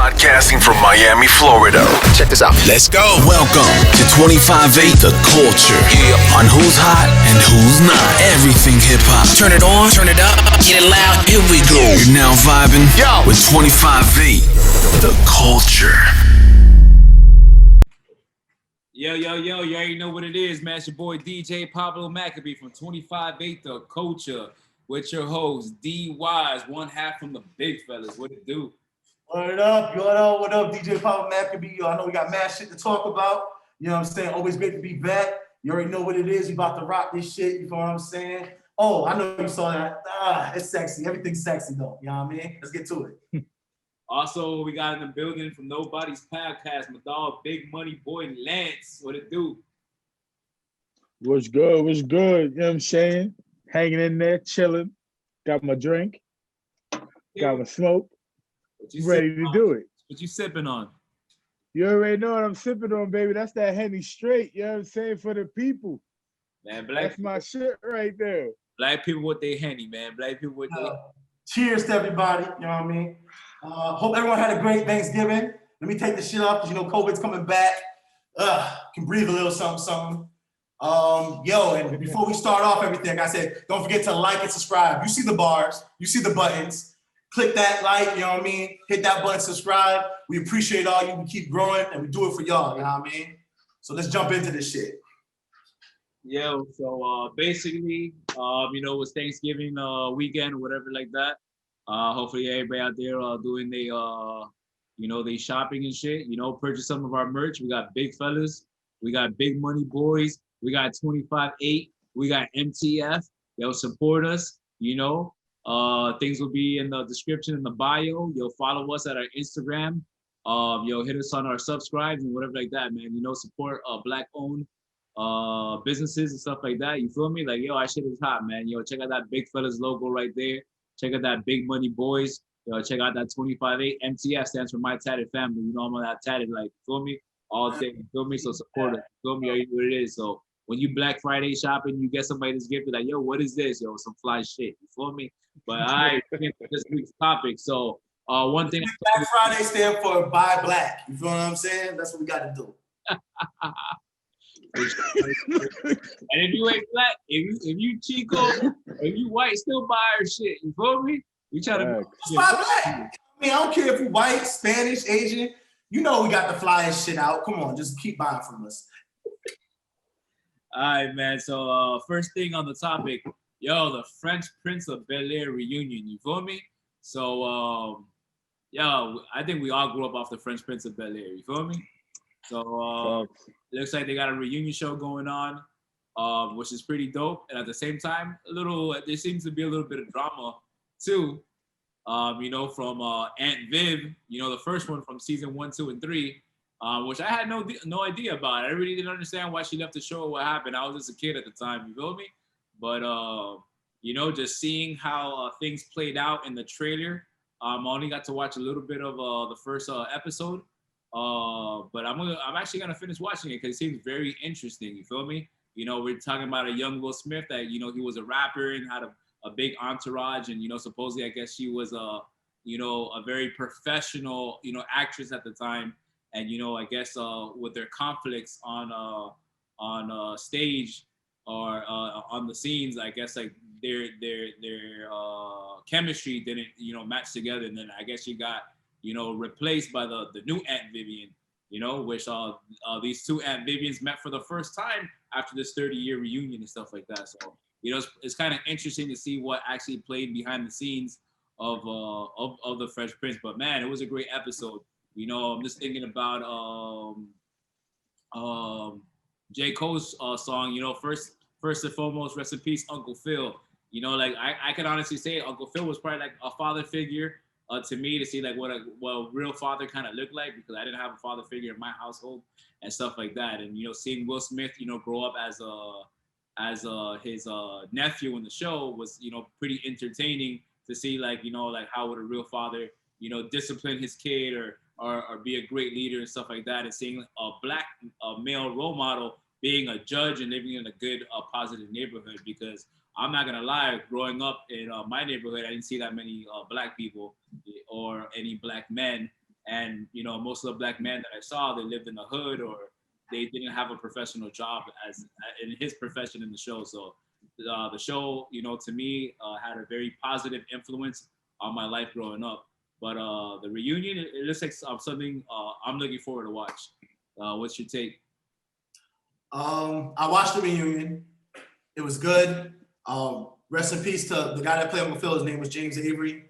Broadcasting from Miami, Florida. Check this out. Let's go. Welcome to 25-8 The Culture. On who's hot and who's not. Everything hip-hop. Turn it on, turn it up, get it loud. Here we go. You're now vibing with 25-8 The Culture. Yo, you already know what it is, man. It's your boy DJ Pablo Maccabee from 25-8 The Culture with your host, D Wise, one half from the big fellas. What it do? What up? What up, DJ Pablo Maccabee? I know we got mad shit to talk about. You know what I'm saying? Always great to be back. You already know what it is. We about to rock this shit. You know what I'm saying? Oh, I know you saw that. It's sexy. Everything's sexy, though. You know what I mean? Let's get to it. Also, we got in the building from Nobody's Podcast, my dog, Big Money Boy Lance. What it do? What's good? You know what I'm saying? Hanging in there, chilling. Got my drink. Got my smoke. Ready to do it. What you sipping on? You already know what I'm sipping on, baby. That's that Henny straight. You know what I'm saying? For the people. Man, that's my shit right there. Black people with their Henny, man. Black people with their... Cheers to everybody. You know what I mean? Hope everyone had a great Thanksgiving. Let me take this shit off because, you know, COVID's coming back. Can breathe a little something. And before we start off everything, like I said, don't forget to like and subscribe. You see the bars. You see the buttons. Click that like, you know what I mean? Hit that button, subscribe. We appreciate all you. We keep growing, and we do it for y'all, you know what I mean? So let's jump into this shit. Basically, it's Thanksgiving weekend or whatever like that. Hopefully everybody out there doing they shopping and shit. You know, purchase some of our merch. We got big fellas. We got big money boys. We got 25-8. We got MTF. They'll support us, you know. Things will be in the description in the bio. You'll follow us at our Instagram. You'll hit us on our subscribes and whatever like that, man. You know, support Black-owned businesses and stuff like that. You feel me? Like, our shit is hot, man. Check out that Big Fellas logo right there. Check out that Big Money Boys. Check out that 25-8. MTF stands for My Tatted Family. You know, I'm on that tatted, like, you feel me? All day, you feel me? So support it. You feel me? You know what it is. So when you Black Friday shopping, you get somebody this gift, like, yo, what is this? Yo, some fly shit. You feel me? But this week's topic. So one thing. Black Friday stand for Buy Black. You feel what I'm saying? That's what we got to do. And if you ain't black, if you Chico, if you white, still buy our shit. You feel me? We try to buy black. I mean, I don't care if you white, Spanish, Asian. You know we got the flyest shit out. Come on, just keep buying from us. All right, man. So first thing on the topic, the Fresh Prince of Belair reunion. You feel me? So I think we all grew up off the Fresh Prince of Belair. You feel me? So looks like they got a reunion show going on, which is pretty dope. And at the same time, there seems to be a little bit of drama too. From Aunt Viv, the first one from season 1, 2, and 3, which I had no idea about. I really didn't understand why she left the show or what happened. I was just a kid at the time, you feel me? But just seeing how things played out in the trailer. I only got to watch a little bit of the first episode. But I'm actually gonna finish watching it because it seems very interesting. You feel me? We're talking about a young Will Smith that he was a rapper and had a big entourage, and supposedly I guess she was a very professional actress at the time, and I guess with their conflicts on stage or on the scenes, I guess like their chemistry didn't match together, and then I guess she got replaced by the new Aunt Vivian, which these two Aunt Vivians met for the first time after this 30-year reunion and stuff like that. So, it's kind of interesting to see what actually played behind the scenes of the Fresh Prince. But man, it was a great episode. I'm just thinking about J. Cole's song. First and foremost, rest in peace, Uncle Phil. I can honestly say Uncle Phil was probably like a father figure to me, to see like what a real father kind of looked like, because I didn't have a father figure in my household and stuff like that. And seeing Will Smith grow up as his nephew in the show was pretty entertaining to see, like how would a real father discipline his kid or be a great leader and stuff like that. And seeing a black male role model being a judge and living in a good positive neighborhood, because I'm not gonna lie, growing up in my neighborhood, I didn't see that many black people or any black men. And most of the black men that I saw, they lived in the hood or they didn't have a professional job as in his profession in the show. So the show, to me, had a very positive influence on my life growing up. But the reunion, it looks like something I'm looking forward to watch. What's your take? I watched the reunion. It was good. Rest in peace to the guy that played Uncle Phil. His name was James Avery,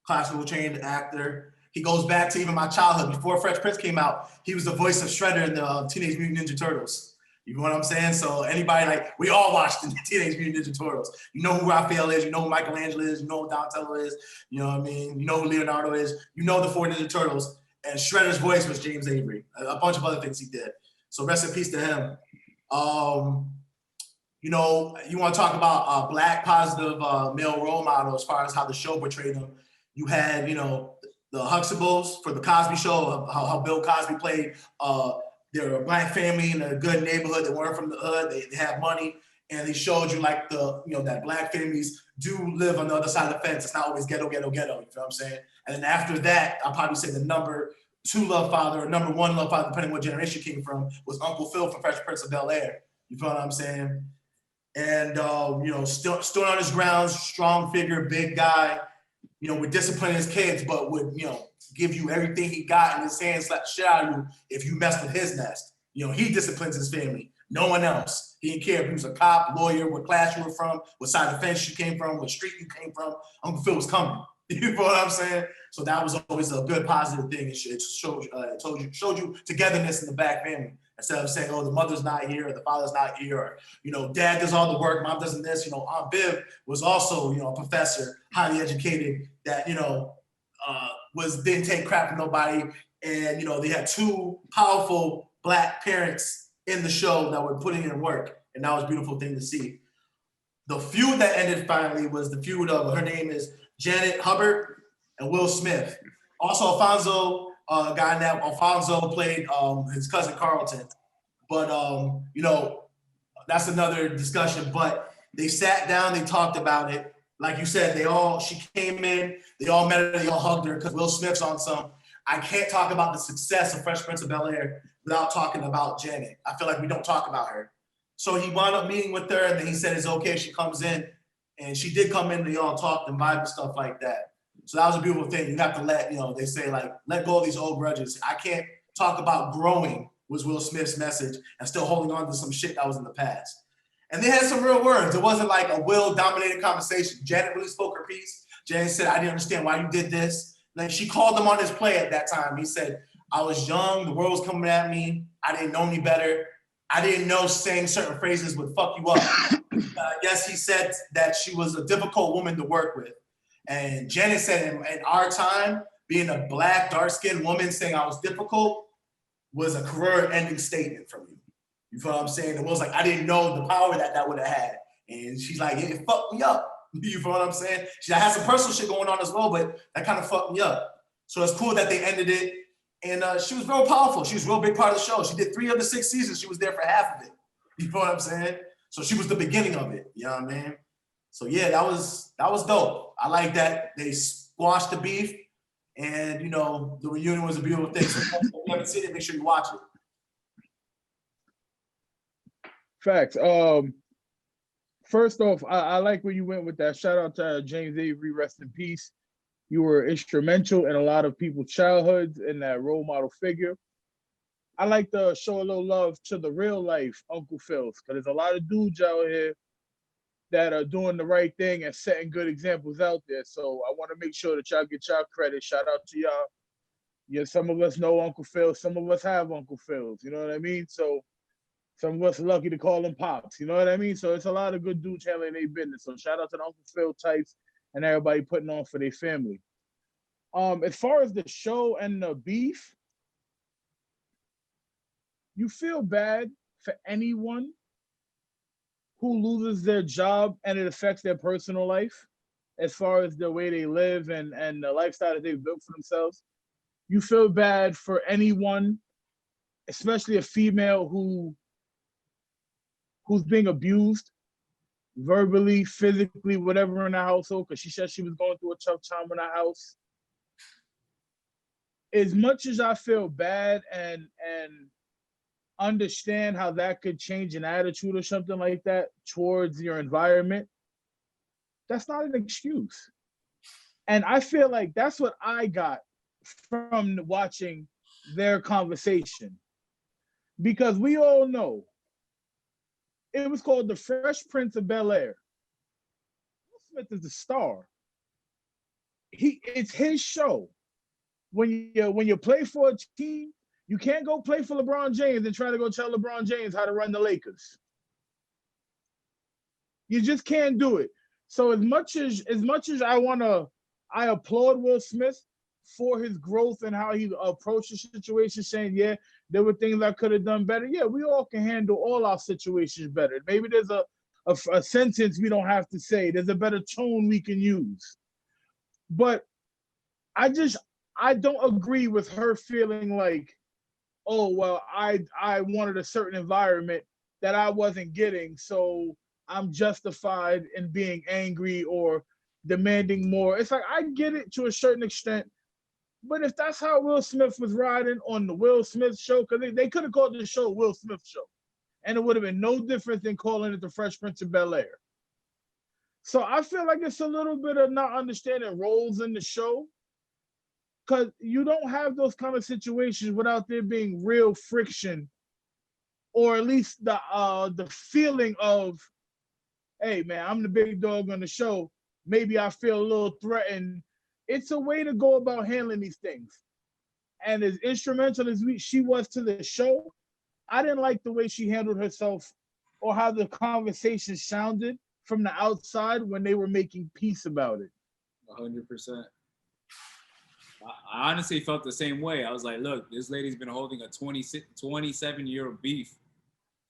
classical trained actor. He goes back to even my childhood. Before Fresh Prince came out, he was the voice of Shredder in the Teenage Mutant Ninja Turtles. You know what I'm saying? So anybody, we all watched the Teenage Mutant Ninja Turtles. You know who Raphael is, you know who Michelangelo is, you know who Donatello is, you know what I mean? You know who Leonardo is, you know the 4 Ninja Turtles. And Shredder's voice was James Avery. A bunch of other things he did. So rest in peace to him. You want to talk about black positive male role model as far as how the show portrayed them. You had, the Huxtables for the Cosby Show, how Bill Cosby played. They're a black family in a good neighborhood. They weren't from the hood. They have money, and they showed you like that black families do live on the other side of the fence. It's not always ghetto, ghetto, ghetto. You feel what I'm saying? And then after that, I'll probably say the number 2 love father or number 1 love father, depending what generation came from, was Uncle Phil from Fresh Prince of Bel-Air. You feel what I'm saying? And stood on his grounds, strong figure, big guy. Would discipline his kids, but would, give you everything he got in his hand, slap the shit out of you if you messed with his nest. He disciplines his family. No one else. He didn't care if he was a cop, lawyer, what class you were from, what side of the fence you came from, what street you came from. Uncle Phil was coming. You know what I'm saying? So that was always a good, positive thing. It showed you togetherness in the black family. Instead of saying, oh, the mother's not here, or the father's not here, or, dad does all the work, mom doesn't this. Aunt Viv was also, a professor, highly educated, that, didn't take crap from nobody. And, they had 2 powerful black parents in the show that were putting in work. And that was a beautiful thing to see. The feud that ended finally was the feud of, her name is Janet Hubbard and Will Smith. Also, Alfonso, guy named Alfonso played his cousin Carlton. But, that's another discussion. But they sat down, they talked about it. Like you said, she came in, they all met her, they all hugged her because Will Smith's on some. I can't talk about the success of Fresh Prince of Bel-Air without talking about Janet. I feel like we don't talk about her. So he wound up meeting with her, and then he said it's okay if she comes in. And she did come in, they all talked and vibe and stuff like that. So that was a beautiful thing. You have to let go of these old grudges. I can't talk about growing, was Will Smith's message, and still holding on to some shit that was in the past. And they had some real words. It wasn't like a Will-dominated conversation. Janet really spoke her piece. Janet said, I didn't understand why you did this. Then she called him on his play at that time. He said, I was young, the world was coming at me. I didn't know any better. I didn't know saying certain phrases would fuck you up. I guess he said that she was a difficult woman to work with. And Janet said in our time, being a black, dark-skinned woman saying I was difficult was a career-ending statement for me. You feel what I'm saying? It was like, I didn't know the power that would have had. And she's like, it fucked me up. You feel what I'm saying? She had some personal shit going on as well, but that kind of fucked me up. So it's cool that they ended it. And she was real powerful. She was a real big part of the show. She did 3 of the 6 seasons. She was there for half of it. You feel what I'm saying? So she was the beginning of it. You know what I mean? So yeah, that was dope. I like that they squashed the beef. And, the reunion was a beautiful thing. So if you haven't seen it, make sure you watch it. Facts. First off, I like where you went with that. Shout out to James Avery, rest in peace. You were instrumental in a lot of people's childhoods and that role model figure. I like to show a little love to the real life Uncle Phil's, because there's a lot of dudes out here that are doing the right thing and setting good examples out there. So I want to make sure that y'all get y'all credit. Shout out to y'all. Yeah, some of us know Uncle Phil. Some of us have Uncle Phil's. You know what I mean? So some of us are lucky to call them pops. You know what I mean? So it's a lot of good dudes handling their business. So shout out to the Uncle Phil types and everybody putting on for their family. As far as the show and the beef, you feel bad for anyone who loses their job and it affects their personal life as far as the way they live and the lifestyle that they've built for themselves. You feel bad for anyone, especially a female who's being abused verbally, physically, whatever in the household, because she said she was going through a tough time in her house. as much as I feel bad and understand how that could change an attitude or something like that towards your environment, that's not an excuse. And I feel like that's what I got from watching their conversation. Because we all know it was called The Fresh Prince of Bel-Air. Will Smith is the star. It's his show. When you play for a team, you can't go play for LeBron James and try to go tell LeBron James how to run the Lakers. You just can't do it. So as much as I applaud Will Smith for his growth and how he approached the situation, saying, yeah, there were things I could have done better. Yeah, we all can handle all our situations better. Maybe there's a sentence we don't have to say. There's a better tone we can use. But I don't agree with her feeling like, oh, well, I wanted a certain environment that I wasn't getting, so I'm justified in being angry or demanding more. It's like, I get it to a certain extent, but if that's how Will Smith was riding on the Will Smith show, because they could have called the show Will Smith Show, and it would have been no different than calling it The Fresh Prince of Bel-Air. So I feel like it's a little bit of not understanding roles in the show, because you don't have those kind of situations without there being real friction, or at least the feeling of, hey, man, I'm the big dog on the show. Maybe I feel a little threatened. It's a way to go about handling these things. And as instrumental as she was to the show, I didn't like the way she handled herself or how the conversation sounded from the outside when they were making peace about it. 100%. I honestly felt the same way. I was like, look, this lady's been holding a 27-year beef,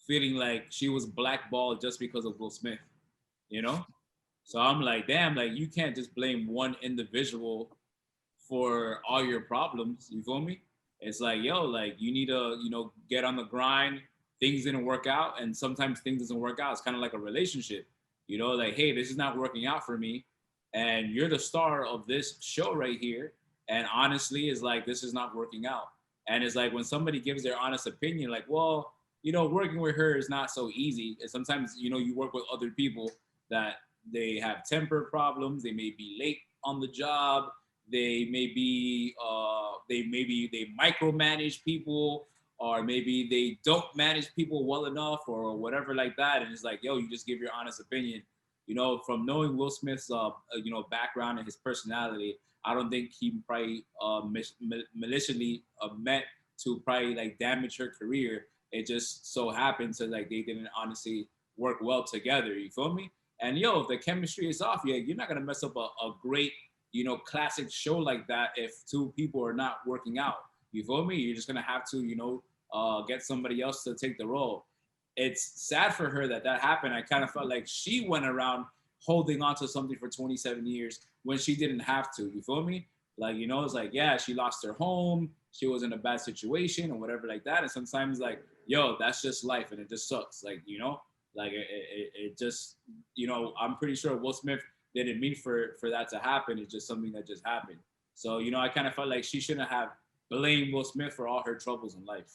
feeling like she was blackballed just because of Will Smith, you know? So I'm like, damn, like, you can't just blame one individual for all your problems, you feel me? It's like, yo, like, you need to, get on the grind. Things didn't work out, and sometimes things doesn't work out. It's kind of like a relationship, like, hey, this is not working out for me, and you're the star of this show right here, and honestly, it's like, this is not working out. And it's like, when somebody gives their honest opinion, like, well, working with her is not so easy. And sometimes, you work with other people that they have temper problems. They may be late on the job. They may be, they micromanage people, or maybe they don't manage people well enough, or whatever like that. And it's like, yo, you just give your honest opinion. From knowing Will Smith's, background and his personality, I don't think he probably maliciously meant to probably like damage her career. It just so happened to like they didn't honestly work well together. You feel me? And yo, if the chemistry is off, you're not gonna mess up a great, classic show like that if two people are not working out. You feel me? You're just gonna have to, get somebody else to take the role. It's sad for her that happened. I kind of felt like she went around holding on to something for 27 years when she didn't have to. You feel me? Like, it's like, yeah, she lost her home. She was in a bad situation or whatever like that. And sometimes like, yo, that's just life and it just sucks. Like, like it just, I'm pretty sure Will Smith didn't mean for that to happen. It's just something that just happened. So, I kind of felt like she shouldn't have blamed Will Smith for all her troubles in life.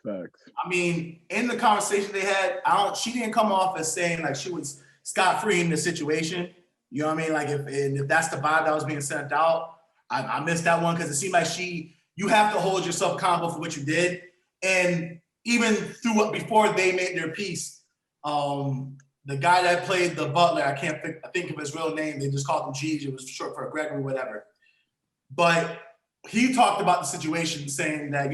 Facts. I mean, in the conversation they had, she didn't come off as saying like she was scot-free in the situation. You know what I mean? Like if that's the vibe that was being sent out, I missed that one because it seemed like you have to hold yourself accountable for what you did. And even before they made their peace, the guy that played the butler, I can't think of his real name. They just called him Gigi. It was short for Gregory, whatever. But he talked about the situation, saying that,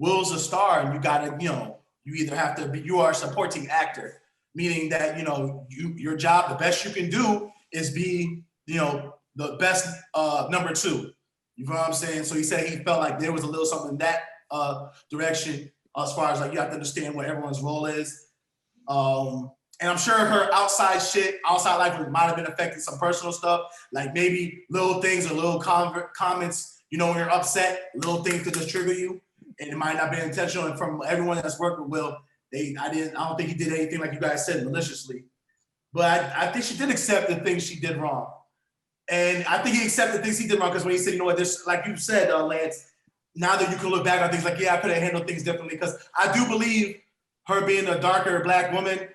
Will's a star and you gotta, you either have to be, you are a supporting actor, meaning that, your job, the best you can do is be, the best number two. You know what I'm saying? So he said he felt like there was a little something in that direction as far as like, you have to understand what everyone's role is. And I'm sure her outside life might have been affecting some personal stuff, like maybe little things or little comments, when you're upset, little things could just trigger you. And it might not be intentional. And from everyone that's worked with Will, I don't think he did anything like you guys said maliciously. But I think she did accept the things she did wrong. And I think he accepted things he did wrong because when he said, you know what, this, like you said, Lance, now that you can look back on things like, yeah, I could have handled things differently. Because I do believe her being a darker Black woman,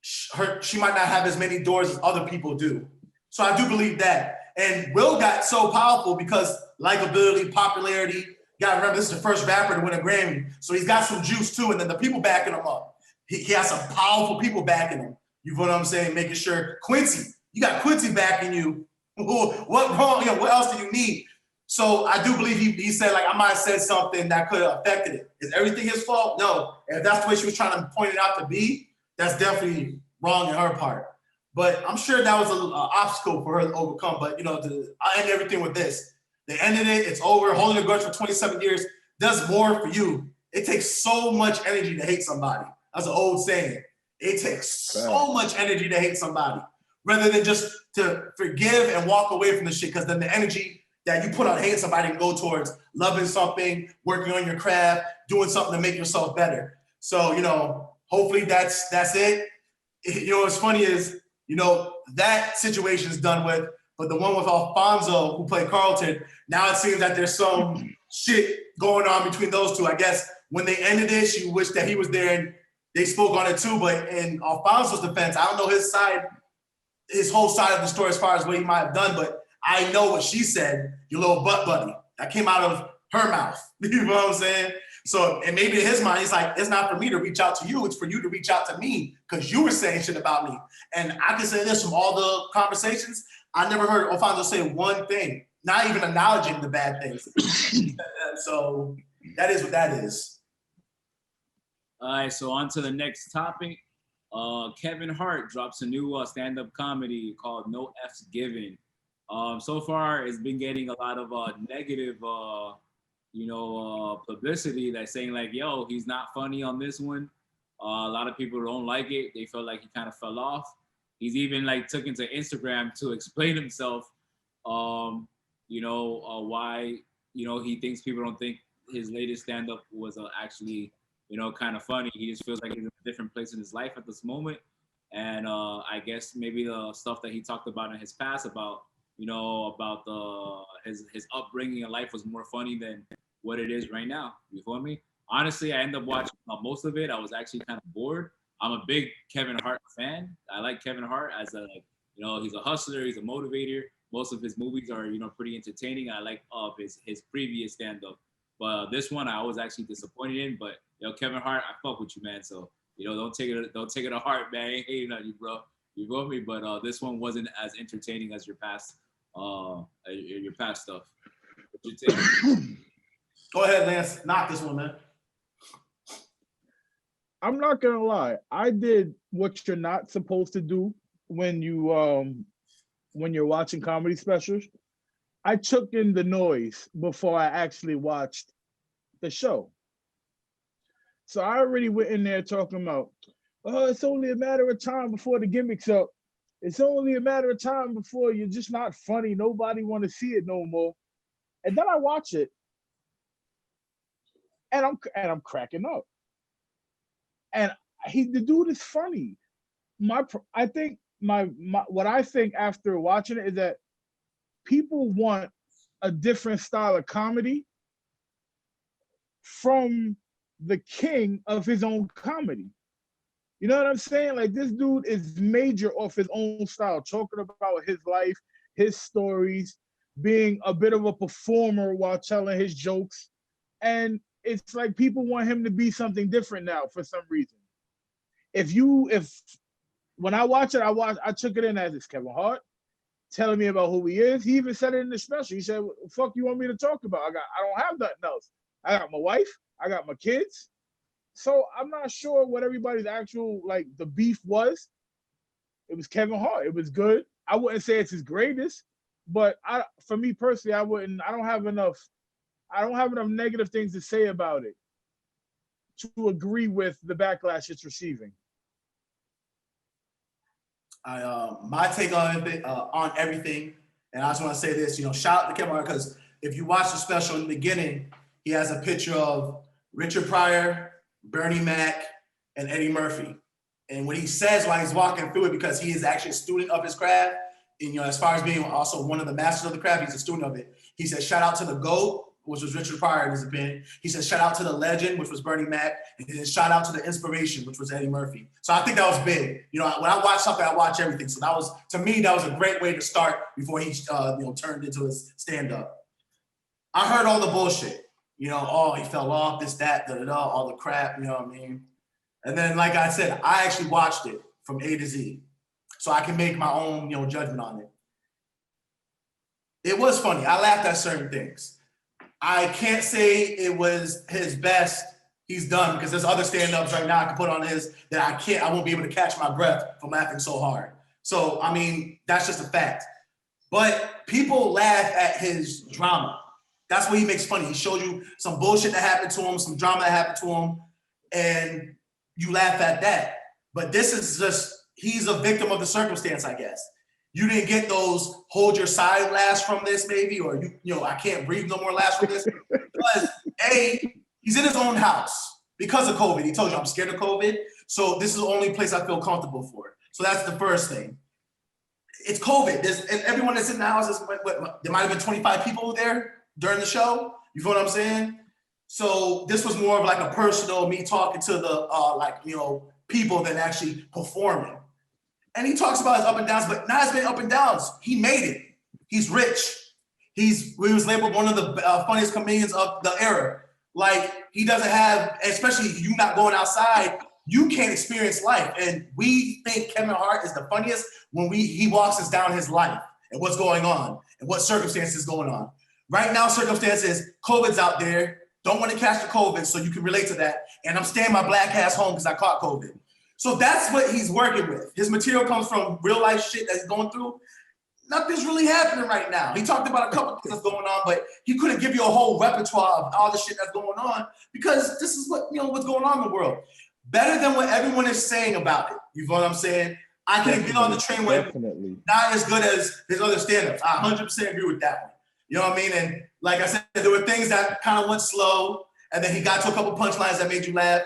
she might not have as many doors as other people do. So I do believe that. And Will got so powerful because likability, popularity. You gotta remember, this is the first rapper to win a Grammy. So he's got some juice too, and then the people backing him up. He has some powerful people backing him. You know what I'm saying? Making sure Quincy, you got Quincy backing you. What wrong? You know, what else do you need? So I do believe he said, like, I might have said something that could have affected it. Is everything his fault? No. And if that's the way she was trying to point it out to be, that's definitely wrong in her part. But I'm sure that was an obstacle for her to overcome. But, you know, I end everything with this. They ended it. It's over. Holding a grudge for 27 years does more for you. It takes so much energy to hate somebody. That's an old saying. It takes so much energy to hate somebody rather than just to forgive and walk away from the shit, because then the energy that you put on hating somebody can go towards loving something, working on your craft, doing something to make yourself better. So, you know, hopefully that's it. You know, what's funny is, you know, that situation is done with, but the one with Alfonso, who played Carlton, now it seems that there's some shit going on between those two. I guess when they ended it, she wished that he was there and they spoke on it too. But in Alfonso's defense, I don't know his whole side of the story as far as what he might have done, but I know what she said, your little butt buddy. That came out of her mouth. You know what I'm saying? So, and maybe in his mind, he's like, it's not for me to reach out to you, it's for you to reach out to me because you were saying shit about me. And I can say this from all the conversations, I never heard Alfonso say one thing, not even acknowledging the bad things. So that is what that is. All right, so on to the next topic. Kevin Hart drops a new stand-up comedy called No F's Given. So far, it's been getting a lot of negative publicity that's saying like, yo, he's not funny on this one. A lot of people don't like it. They felt like he kind of fell off. He's even like took into Instagram to explain himself, why, he thinks people don't think his latest stand-up was actually, kind of funny. He just feels like he's in a different place in his life at this moment. And I guess maybe the stuff that he talked about in his past about his upbringing in life was more funny than what it is right now. You feel me? Honestly, I ended up watching most of it. I was actually kind of bored. I'm a big Kevin Hart fan. I like Kevin Hart as he's a hustler, he's a motivator. Most of his movies are, pretty entertaining. I like his previous stand-up. But this one I was actually disappointed in. But Kevin Hart, I fuck with you, man. So, don't take it to heart, man. I ain't hating on you, bro. You feel me? But this one wasn't as entertaining as your past stuff. Go ahead, Lance. Knock this one, man. I'm not gonna lie. I did what you're not supposed to do when you're watching comedy specials. I took in the noise before I actually watched the show. So I already went in there talking about, it's only a matter of time before the gimmick's up. It's only a matter of time before you're just not funny. Nobody want to see it no more. And then I watch it, and I'm cracking up. And the dude is funny. What I think after watching it is that people want a different style of comedy from the king of his own comedy. You know what I'm saying? Like, this dude is major off his own style, talking about his life, his stories, being a bit of a performer while telling his jokes. And it's like people want him to be something different now for some reason. When I watch it, I took it in as it's Kevin Hart telling me about who he is. He even said it in the special. He said, "What the fuck you want me to talk about? I don't have nothing else. I got my wife, I got my kids." So I'm not sure what everybody's actual, the beef was. It was Kevin Hart. It was good. I wouldn't say it's his greatest, but for me personally, I don't have enough negative things to say about it to agree with the backlash it's receiving. My take on everything, and I just want to say this, shout out to Kevin Hart, because if you watch the special in the beginning, he has a picture of Richard Pryor, Bernie Mac, and Eddie Murphy. And when he says while he's walking through it, because he is actually a student of his craft, you know, as far as being also one of the masters of the craft, he's a student of it. He said, shout out to the GOAT, which was Richard Pryor in his opinion. He said, shout out to the legend, which was Bernie Mac. And then shout out to the inspiration, which was Eddie Murphy. So I think that was big. You know, when I watch something, I watch everything. So that was, to me, that was a great way to start before he, turned into his stand-up. I heard all the bullshit. You know, oh, he fell off, this, that, all the crap, you know what I mean? And then, like I said, I actually watched it from A to Z. So I can make my own, judgment on it. It was funny. I laughed at certain things. I can't say it was his best he's done because there's other stand-ups right now I can put on his that I won't be able to catch my breath from laughing so hard. So, I mean, that's just a fact. But people laugh at his drama. That's what he makes funny. He shows you some bullshit that happened to him, some drama that happened to him, and you laugh at that. But this is just, he's a victim of the circumstance, I guess. You didn't get those hold your side laughs from this, maybe, or I can't breathe no more laughs from this. Because A, he's in his own house because of COVID. He told you, I'm scared of COVID. So this is the only place I feel comfortable for. So that's the first thing. It's COVID. And everyone that's in the house, there might have been 25 people there during the show. You feel what I'm saying? So this was more of like a personal, me talking to the, people than actually performing. And he talks about his up and downs, but not as many up and downs. He made it. He's rich. He was labeled one of the funniest comedians of the era. Like, he doesn't have, especially you not going outside, you can't experience life. And we think Kevin Hart is the funniest when he walks us down his life and what's going on and what circumstances is going on. Right now, circumstances, COVID's out there. Don't want to catch the COVID, so you can relate to that. And I'm staying my black ass home because I caught COVID. So that's what he's working with. His material comes from real life shit that he's going through. Nothing's really happening right now. He talked about a couple of things that's going on, but he couldn't give you a whole repertoire of all the shit that's going on because this is what's going on in the world. Better than what everyone is saying about it. You know what I'm saying? I can get on the train with not as good as his other stand-ups. I 100% agree with that one. You know what I mean? And like I said, there were things that kind of went slow, and then he got to a couple punchlines that made you laugh.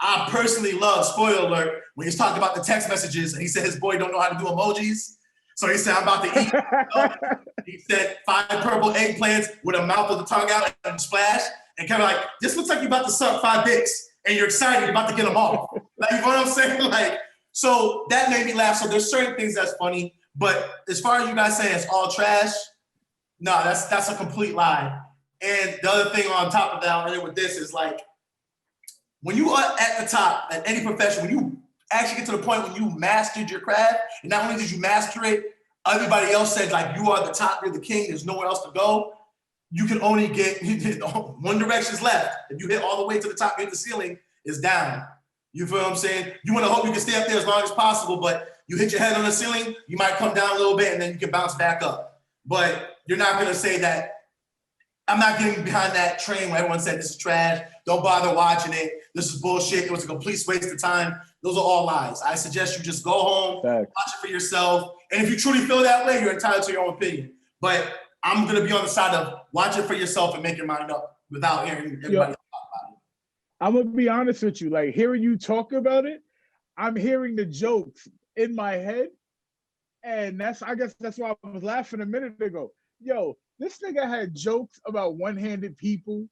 I personally love, spoiler alert, when he's talking about the text messages and he said his boy don't know how to do emojis. So he said, I'm about to eat. He said 5 purple eggplants with a mouth with the tongue out and splash. And kind of like, this looks like you're about to suck 5 dicks and you're excited, you're about to get them off. Like, you know what I'm saying? Like, so that made me laugh. So there's certain things that's funny, but as far as you guys saying it's all trash, no, that's a complete lie. And the other thing on top of that, and with this is like, when you are at the top at any profession, when you actually get to the point when you mastered your craft, and not only did you master it, everybody else said like you are the top, you're the king, there's nowhere else to go. You can only get one direction's left. If you hit all the way to the top, hit the ceiling, it's down. You feel what I'm saying? You want to hope you can stay up there as long as possible, but you hit your head on the ceiling, you might come down a little bit and then you can bounce back up. But you're not gonna say that. I'm not getting behind that train where everyone said this is trash, don't bother watching it, this is bullshit, it was a complete waste of time. Those are all lies. I suggest you just go home, watch it for yourself, and if you truly feel that way, you're entitled to your own opinion. But I'm gonna be on the side of watch it for yourself and make your mind up without hearing everybody talk about it. I'm gonna be honest with you, like hearing you talk about it, I'm hearing the jokes in my head, and I guess that's why I was laughing a minute ago. Yo, this nigga had jokes about one-handed people,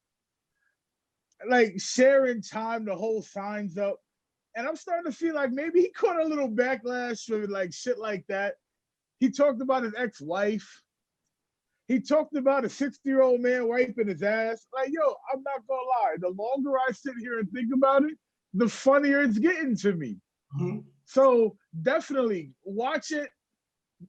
like sharing time to hold signs up. And I'm starting to feel like maybe he caught a little backlash for like shit like that. He talked about his ex-wife. He talked about a 60-year-old man wiping his ass. Like, yo, I'm not gonna lie. The longer I sit here and think about it, the funnier it's getting to me. Mm-hmm. So definitely watch it.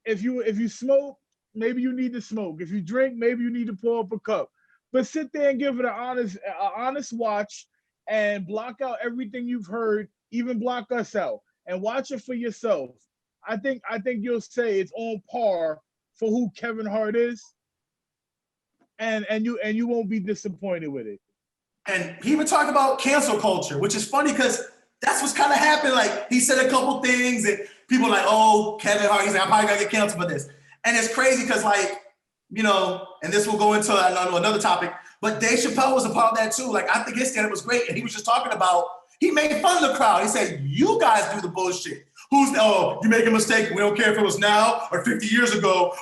If you smoke, maybe you need to smoke. If you drink, maybe you need to pour up a cup. But sit there and give it an honest watch and block out everything you've heard, even block us out, and watch it for yourself. I think you'll say it's on par for who Kevin Hart is, and you won't be disappointed with it. And he even talked about cancel culture, which is funny because that's what's kind of happened. Like he said a couple things and people are like, oh, Kevin Hart, he's like, I'm probably gonna get canceled for this. And it's crazy because like, and this will go into another topic, but Dave Chappelle was a part of that too. Like I think his stand-up was great. And he was just talking about, he made fun of the crowd. He said, you guys do the bullshit. Oh, you make a mistake. We don't care if it was now or 50 years ago.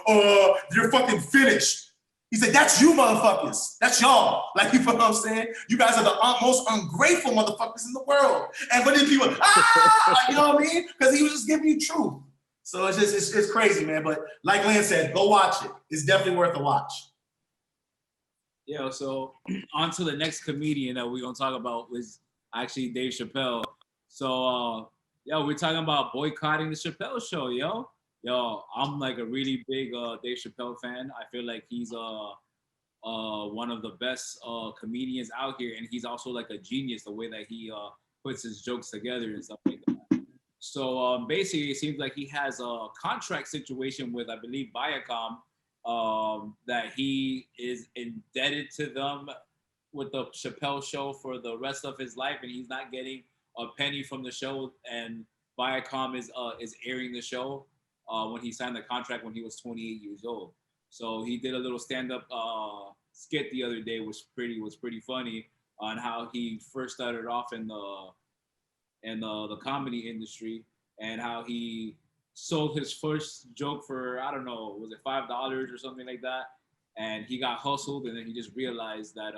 You're fucking finished. He said, that's you motherfuckers. That's y'all. Like, you know what I'm saying? You guys are the most ungrateful motherfuckers in the world. And when these people, you know what I mean? Because he was just giving you truth. So it's just, it's crazy, man. But like Lance said, go watch it. It's definitely worth a watch. Yeah, so on to the next comedian that we're going to talk about was actually Dave Chappelle. So, we're talking about boycotting the Chappelle show, yo. Yo, I'm like a really big Dave Chappelle fan. I feel like he's one of the best comedians out here, and he's also like a genius the way that he puts his jokes together and stuff like that. So basically, it seems like he has a contract situation with, I believe, Viacom, that he is indebted to them with the Chappelle show for the rest of his life, and he's not getting a penny from the show. And Viacom is airing the show. When he signed the contract when he was 28 years old. So he did a little stand-up skit the other day, which was pretty funny, on how he first started off in the comedy industry and how he sold his first joke for, I don't know, was it $5 or something like that? And he got hustled, and then he just realized that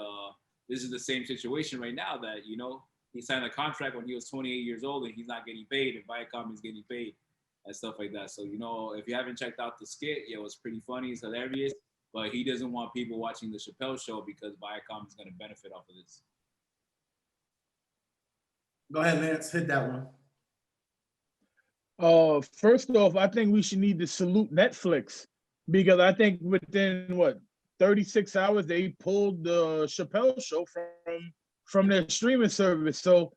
this is the same situation right now, that, you know, he signed a contract when he was 28 years old and he's not getting paid, and Viacom is getting paid. And stuff like that. So, you know, if you haven't checked out the skit, it was pretty funny. It's hilarious. But he doesn't want people watching the Chappelle show because Viacom is going to benefit off of this. Go ahead, Lance. Hit that one. First off, I think we should need to salute Netflix, because I think within 36 hours they pulled the Chappelle show from their streaming service. So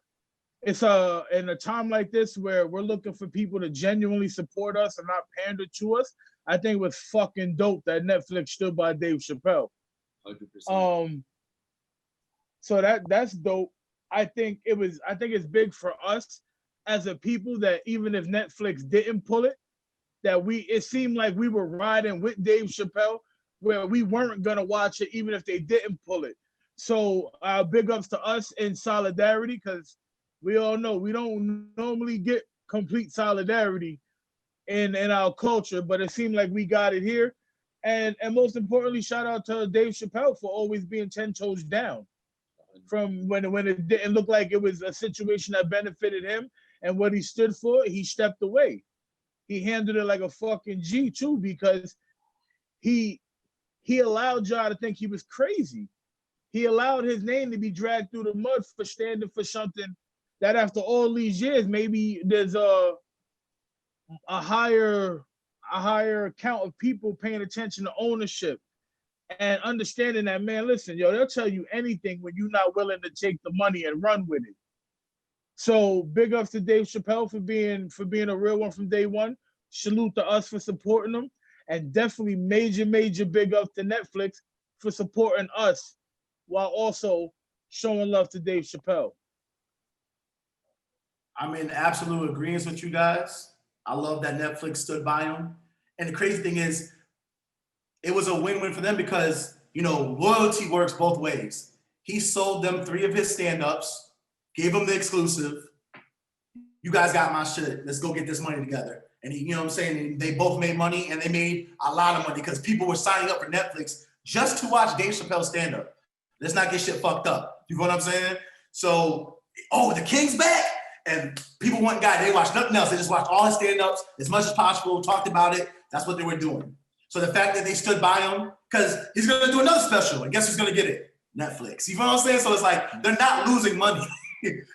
it's in a time like this where we're looking for people to genuinely support us and not pander to us. I think it was fucking dope that Netflix stood by Dave Chappelle. 100%. So that's dope. I think it's big for us as a people that even if Netflix didn't pull it, that it seemed like we were riding with Dave Chappelle, where we weren't gonna watch it even if they didn't pull it. So big ups to us in solidarity, because we all know we don't normally get complete solidarity in our culture, but it seemed like we got it here. And most importantly, shout out to Dave Chappelle for always being 10 toes down. From when it didn't look like it was a situation that benefited him and what he stood for, he stepped away. He handled it like a fucking G too, because he allowed y'all to think he was crazy. He allowed his name to be dragged through the mud for standing for something that after all these years, maybe there's a higher count of people paying attention to ownership and understanding that, man, listen, yo, they'll tell you anything when you're not willing to take the money and run with it. So big ups to Dave Chappelle for being a real one from day one. Salute to us for supporting him, and definitely major big ups to Netflix for supporting us while also showing love to Dave Chappelle. I'm in absolute agreement with you guys. I love that Netflix stood by him. And the crazy thing is, it was a win-win for them because, you know, loyalty works both ways. He sold them 3 of his stand-ups, gave them the exclusive. You guys got my shit. Let's go get this money together. And he, you know what I'm saying? They both made money, and they made a lot of money because people were signing up for Netflix just to watch Dave Chappelle stand-up. Let's not get shit fucked up. You know what I'm saying? So, the King's back. And people want guy, they watch nothing else. They just watched all his stand-ups as much as possible, talked about it. That's what they were doing. So the fact that they stood by him, because he's going to do another special, and guess who's going to get it? Netflix. You know what I'm saying? So it's like they're not losing money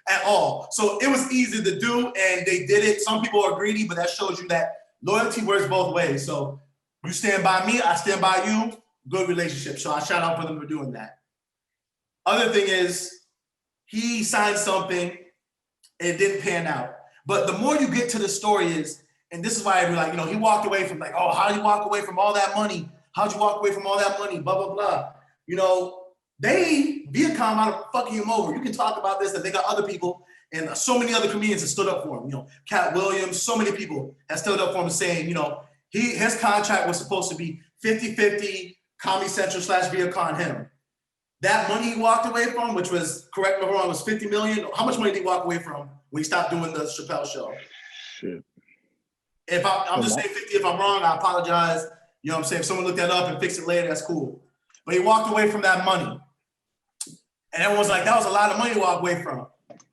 at all. So it was easy to do, and they did it. Some people are greedy, but that shows you that loyalty works both ways. So you stand by me, I stand by you. Good relationship. So I shout out for them for doing that. Other thing is, he signed something, it didn't pan out. But the more you get to the story is, and this is why I be like, you know, he walked away from like, oh, how did you walk away from all that money? How'd you walk away from all that money? Blah, blah, blah. You know, Viacom out of fucking him over. You can talk about this, that they got other people, and so many other comedians that stood up for him. You know, Cat Williams, so many people have stood up for him saying, you know, his contract was supposed to be 50-50 Comedy Central / Viacom him. That money he walked away from, which was, correct me if I'm wrong, was $50 million. How much money did he walk away from when he stopped doing the Chappelle show? Shit. I'm just saying 50, if I'm wrong, I apologize. You know what I'm saying? If someone looked that up and fix it later, that's cool. But he walked away from that money. And everyone's like, that was a lot of money to walk away from.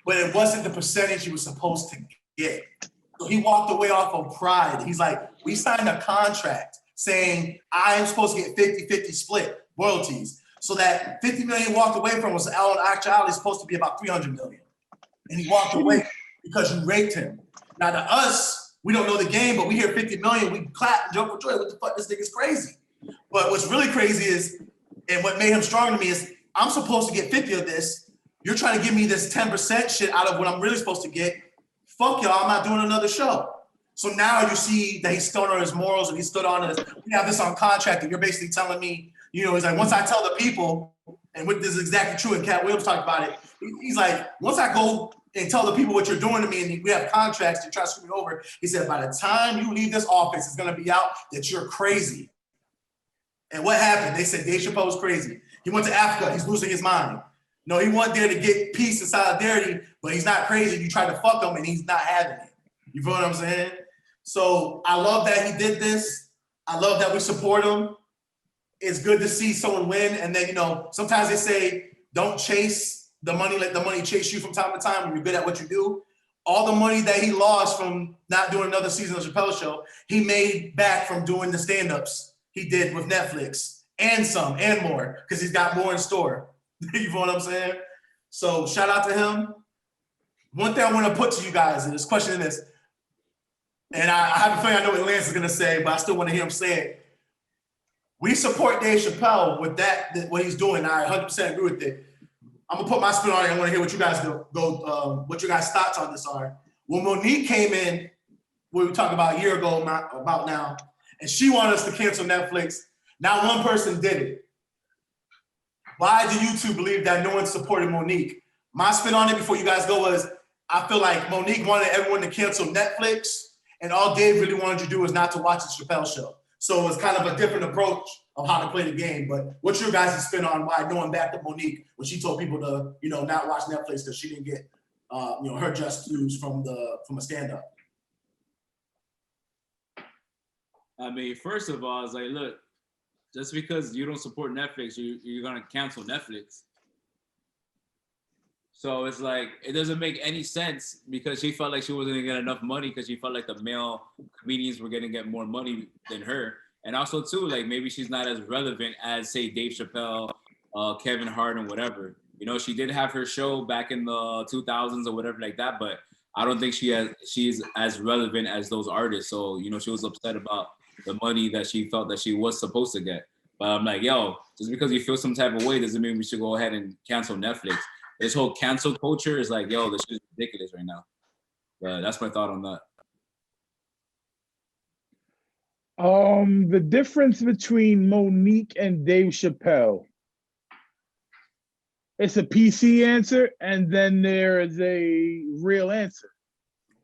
But it wasn't the percentage he was supposed to get. So he walked away off of pride. He's like, we signed a contract saying I am supposed to get 50-50 split royalties. So that 50 million walked away from was actually supposed to be about 300 million. And he walked away because you raped him. Now to us, we don't know the game, but we hear 50 million, we clap and jump for joy. What the fuck, this nigga's crazy. But what's really crazy is, and what made him strong to me is, I'm supposed to get 50 of this. You're trying to give me this 10% shit out of what I'm really supposed to get. Fuck y'all, I'm not doing another show. So now you see that he stood on his morals and he stood on his, we have this on contract and you're basically telling me, you know, he's like, once I tell the people, and this is exactly true, and Cat Williams talked about it, he's like, once I go and tell the people what you're doing to me and we have contracts to try to screw me over, he said, by the time you leave this office, it's gonna be out that you're crazy. And what happened? They said Dave Chappelle was crazy. He went to Africa, he's losing his mind. No, he went there to get peace and solidarity, but he's not crazy. You tried to fuck him and he's not having it. You feel what I'm saying? So I love that he did this. I love that we support him. It's good to see someone win. And then, you know, sometimes they say, don't chase the money, let the money chase you from time to time when you're good at what you do. All the money that he lost from not doing another season of Chappelle Show, he made back from doing the stand-ups he did with Netflix and some and more, because he's got more in store. You know what I'm saying? So shout out to him. One thing I want to put to you guys is this question is, and I have a feeling I know what Lance is going to say, but I still want to hear him say it. We support Dave Chappelle with that what he's doing. I 100% agree with it. I'm gonna put my spin on it. I want to hear what you guys what your guys' thoughts on this are. When Monique came in, we talked about a year ago about now, and she wanted us to cancel Netflix. Not one person did it. Why do you two believe that no one supported Monique? My spin on it before you guys go was, I feel like Monique wanted everyone to cancel Netflix, and all Dave really wanted you to do was not to watch the Chappelle Show. So it was kind of a different approach of how to play the game. But what's your guys' spin on why no one backed up Monique when she told people to, you know, not watch Netflix because she didn't get, you know, her just dues from a stand-up? I mean, first of all, it's like, look, just because you don't support Netflix, you're gonna cancel Netflix. So it's like, it doesn't make any sense because she felt like she wasn't gonna get enough money because she felt like the male comedians were gonna get more money than her. And also too, like maybe she's not as relevant as say Dave Chappelle, Kevin Hart and whatever. You know, she did have her show back in the 2000s or whatever like that, but I don't think she's as relevant as those artists. So, you know, she was upset about the money that she felt that she was supposed to get. But I'm like, yo, just because you feel some type of way doesn't mean we should go ahead and cancel Netflix. This whole cancel culture is like, yo, this shit is ridiculous right now. But that's my thought on that. The difference between Monique and Dave Chappelle. It's a PC answer, and then there is a real answer.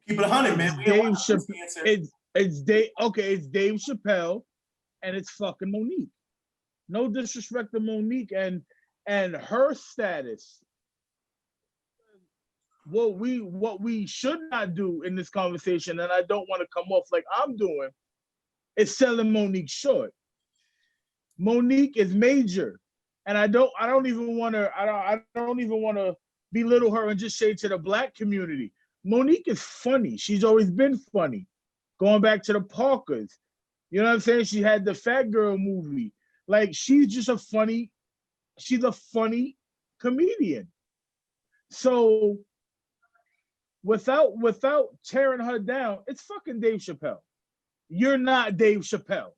Keep it 100, man. Dave Chappelle. It's Dave. Okay, it's Dave Chappelle, and it's fucking Monique. No disrespect to Monique and her status. What we should not do in this conversation, and I don't want to come off like I'm doing, is selling Monique short. Monique is major, and I don't even want to belittle her and just say to the Black community, Monique is funny. She's always been funny. Going back to the Parkers, you know what I'm saying? She had the Fat Girl movie. Like she's a funny comedian. So without tearing her down, it's fucking Dave Chappelle. You're not Dave Chappelle.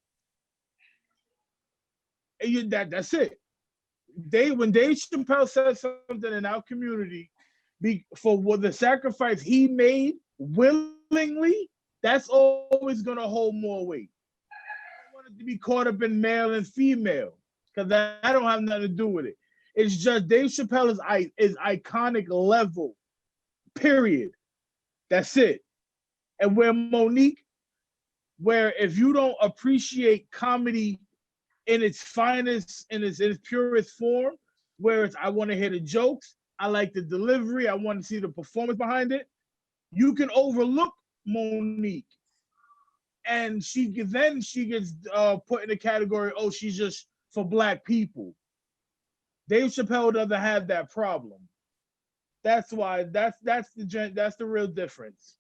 And that's it. When Dave Chappelle says something in our community for what the sacrifice he made willingly, that's always gonna hold more weight. I don't want it to be caught up in male and female because I don't have nothing to do with it. It's just Dave Chappelle is iconic level, period. That's it. And where Monique, where if you don't appreciate comedy in its finest, in its purest form, where it's I want to hear the jokes, I like the delivery, I want to see the performance behind it, you can overlook Monique. and she gets put in the category, oh, she's just for black people. Dave Chappelle doesn't have that problem. That's why that's the real difference.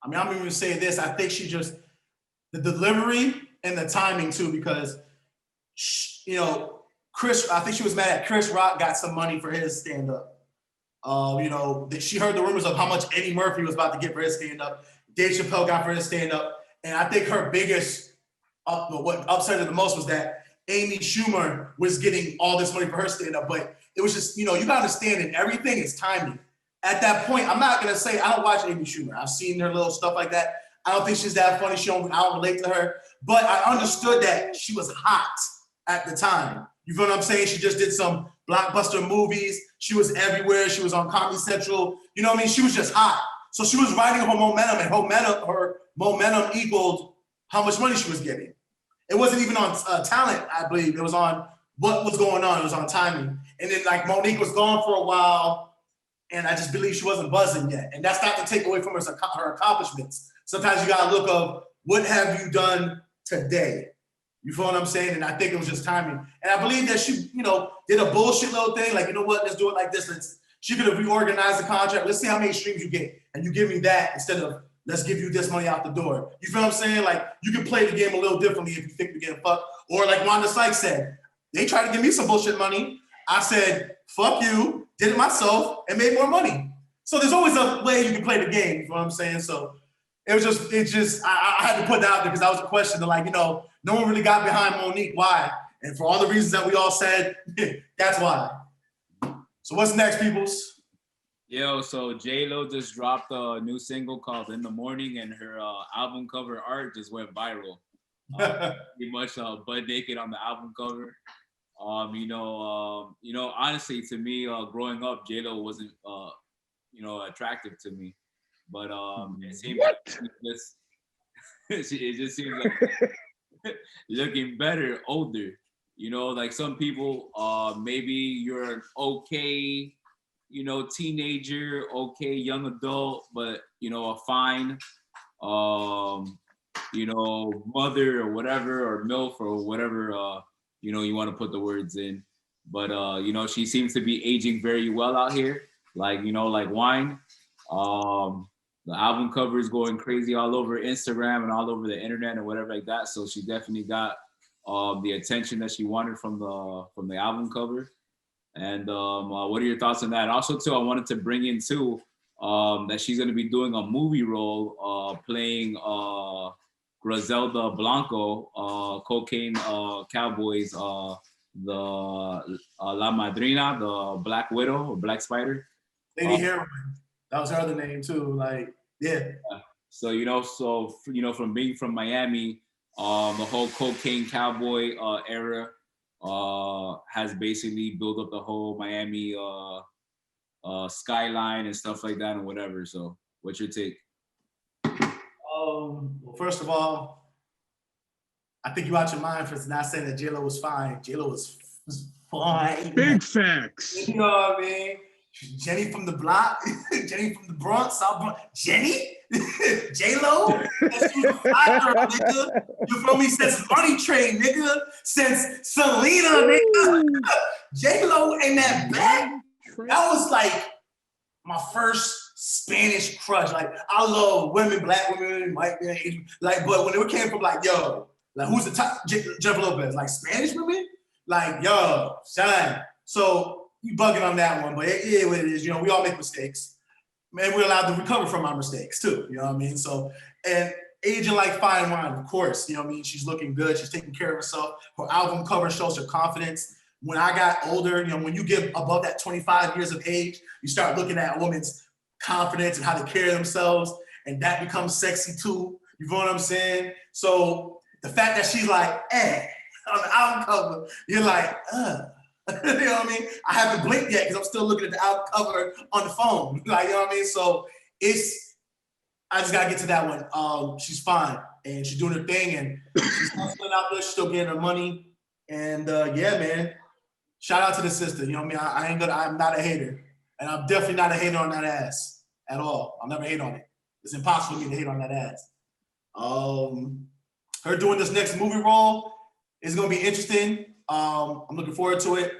I mean, I'm even saying this. I think she just the delivery and the timing too, because you know, I think she was mad at Chris Rock got some money for his stand-up. You know, she heard the rumors of how much Eddie Murphy was about to get for his stand-up. Dave Chappelle got for his stand-up. And I think her biggest, what upset her the most was that Amy Schumer was getting all this money for her stand-up. But it was just, you know, you got to understand that everything is timing. At that point, I'm not going to say, I don't watch Amy Schumer. I've seen her little stuff like that. I don't think she's that funny. I don't relate to her. But I understood that she was hot at the time. You feel what I'm saying? She just did some blockbuster movies. She was everywhere. She was on Comedy Central. You know what I mean? She was just hot. So she was riding her momentum, and her momentum equaled how much money she was getting. It wasn't even on talent, I believe. It was on what was going on. It was on timing. And then like Monique was gone for a while, and I just believe she wasn't buzzing yet. And that's not to take away from her accomplishments. Sometimes you gotta look of what have you done today? You feel what I'm saying? And I think it was just timing. And I believe that she, you know, did a bullshit little thing. Like, you know what? Let's do it like this. She could have reorganized the contract. Let's see how many streams you get. And you give me that instead of let's give you this money out the door. You feel what I'm saying? Like, you can play the game a little differently if you think you're getting fucked. Or like Wanda Sykes said, they tried to give me some bullshit money. I said, fuck you, did it myself, and made more money. So there's always a way you can play the game. You know what I'm saying? So I had to put that out there because that was a question that, like, you know, no one really got behind Monique. Why? And for all the reasons that we all said, that's why. So what's next, peoples? Yo, so J-Lo just dropped a new single called In the Morning, and her album cover art just went viral. Pretty much butt naked on the album cover. Honestly, to me, growing up, J-Lo wasn't, attractive to me. But it seems it just seems like looking better, older. You know, like some people, maybe you're an okay, you know, teenager, okay, young adult, but, you know, a fine, mother or whatever, or MILF or whatever, you want to put the words in. But, she seems to be aging very well out here, like wine. The album cover is going crazy all over Instagram and all over the internet and whatever like that. So she definitely got the attention that she wanted from the album cover. And what are your thoughts on that? Also, too, I wanted to bring in too that she's going to be doing a movie role playing Griselda Blanco, Cocaine Cowboys, the La Madrina, the Black Widow or Black Spider. Lady Heroin. That was her other name too. Like, yeah. So from being from Miami, the whole Cocaine Cowboy era has basically built up the whole Miami skyline and stuff like that and whatever. So what's your take? Well, first of all, I think you out your mind for not saying that J-Lo was fine. J-Lo was fine. Big facts. You know what I mean? Jenny from the block, Jenny from the Bronx, South Bronx. Jenny? J-Lo? That's you, nigga. You feel me? Since Money Train, nigga. Since Selena, nigga. J-Lo in that back. That was like my first Spanish crush. Like, I love women, black women, white women, Asian. Like, but when it came from like, yo, like who's the top? Jennifer Lopez. Like Spanish women? Like, yo, shine. So you bugging on that one, but it is what it is. You know, we all make mistakes. Man, we're allowed to recover from our mistakes too. You know what I mean? So, and aging like fine wine, of course. You know what I mean? She's looking good. She's taking care of herself. Her album cover shows her confidence. When I got older, you know, when you get above that 25 years of age, you start looking at a woman's confidence and how they carry themselves, and that becomes sexy too. You know what I'm saying? So the fact that she's like, on the album cover, you're like, you know what I mean? I haven't blinked yet because I'm still looking at the album cover on the phone. Like, you know what I mean? So I just gotta get to that one. She's fine and she's doing her thing and she's hustling out there, she's still getting her money. And yeah, man. Shout out to the sister. You know what I mean? I'm not a hater. And I'm definitely not a hater on that ass at all. I'll never hate on it. It's impossible for me to hate on that ass. Her doing this next movie role is gonna be interesting. I'm looking forward to it.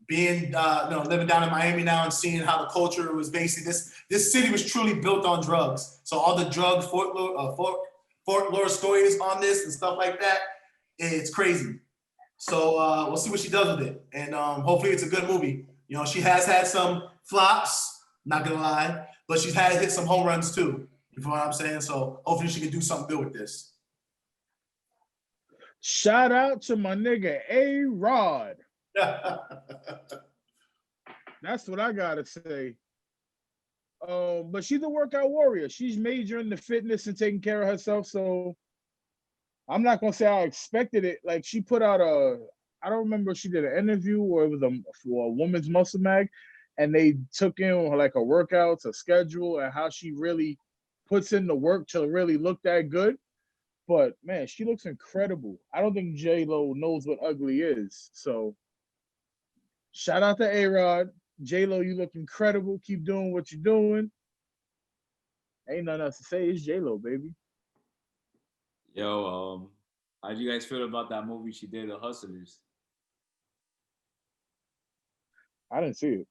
Being living down in Miami now and seeing how the culture was basically this city was truly built on drugs. So all the drug folklore stories on this and stuff like that, it's crazy. So we'll see what she does with it, and hopefully it's a good movie. You know, she has had some flops, not gonna lie, but she's had hit some home runs too. You know what I'm saying? So hopefully she can do something good with this. Shout out to my nigga A-Rod. That's what I gotta say. But she's a workout warrior. She's majoring the fitness and taking care of herself. So I'm not gonna say I expected it. Like she put out I don't remember if she did an interview or it was for a woman's muscle mag, and they took in like her workouts, a schedule, and how she really puts in the work to really look that good. But man, she looks incredible. I don't think J-Lo knows what ugly is. So shout out to A-Rod. J-Lo, you look incredible. Keep doing what you're doing. Ain't nothing else to say. It's J-Lo, baby. Yo, how do you guys feel about that movie she did, The Hustlers? I didn't see it.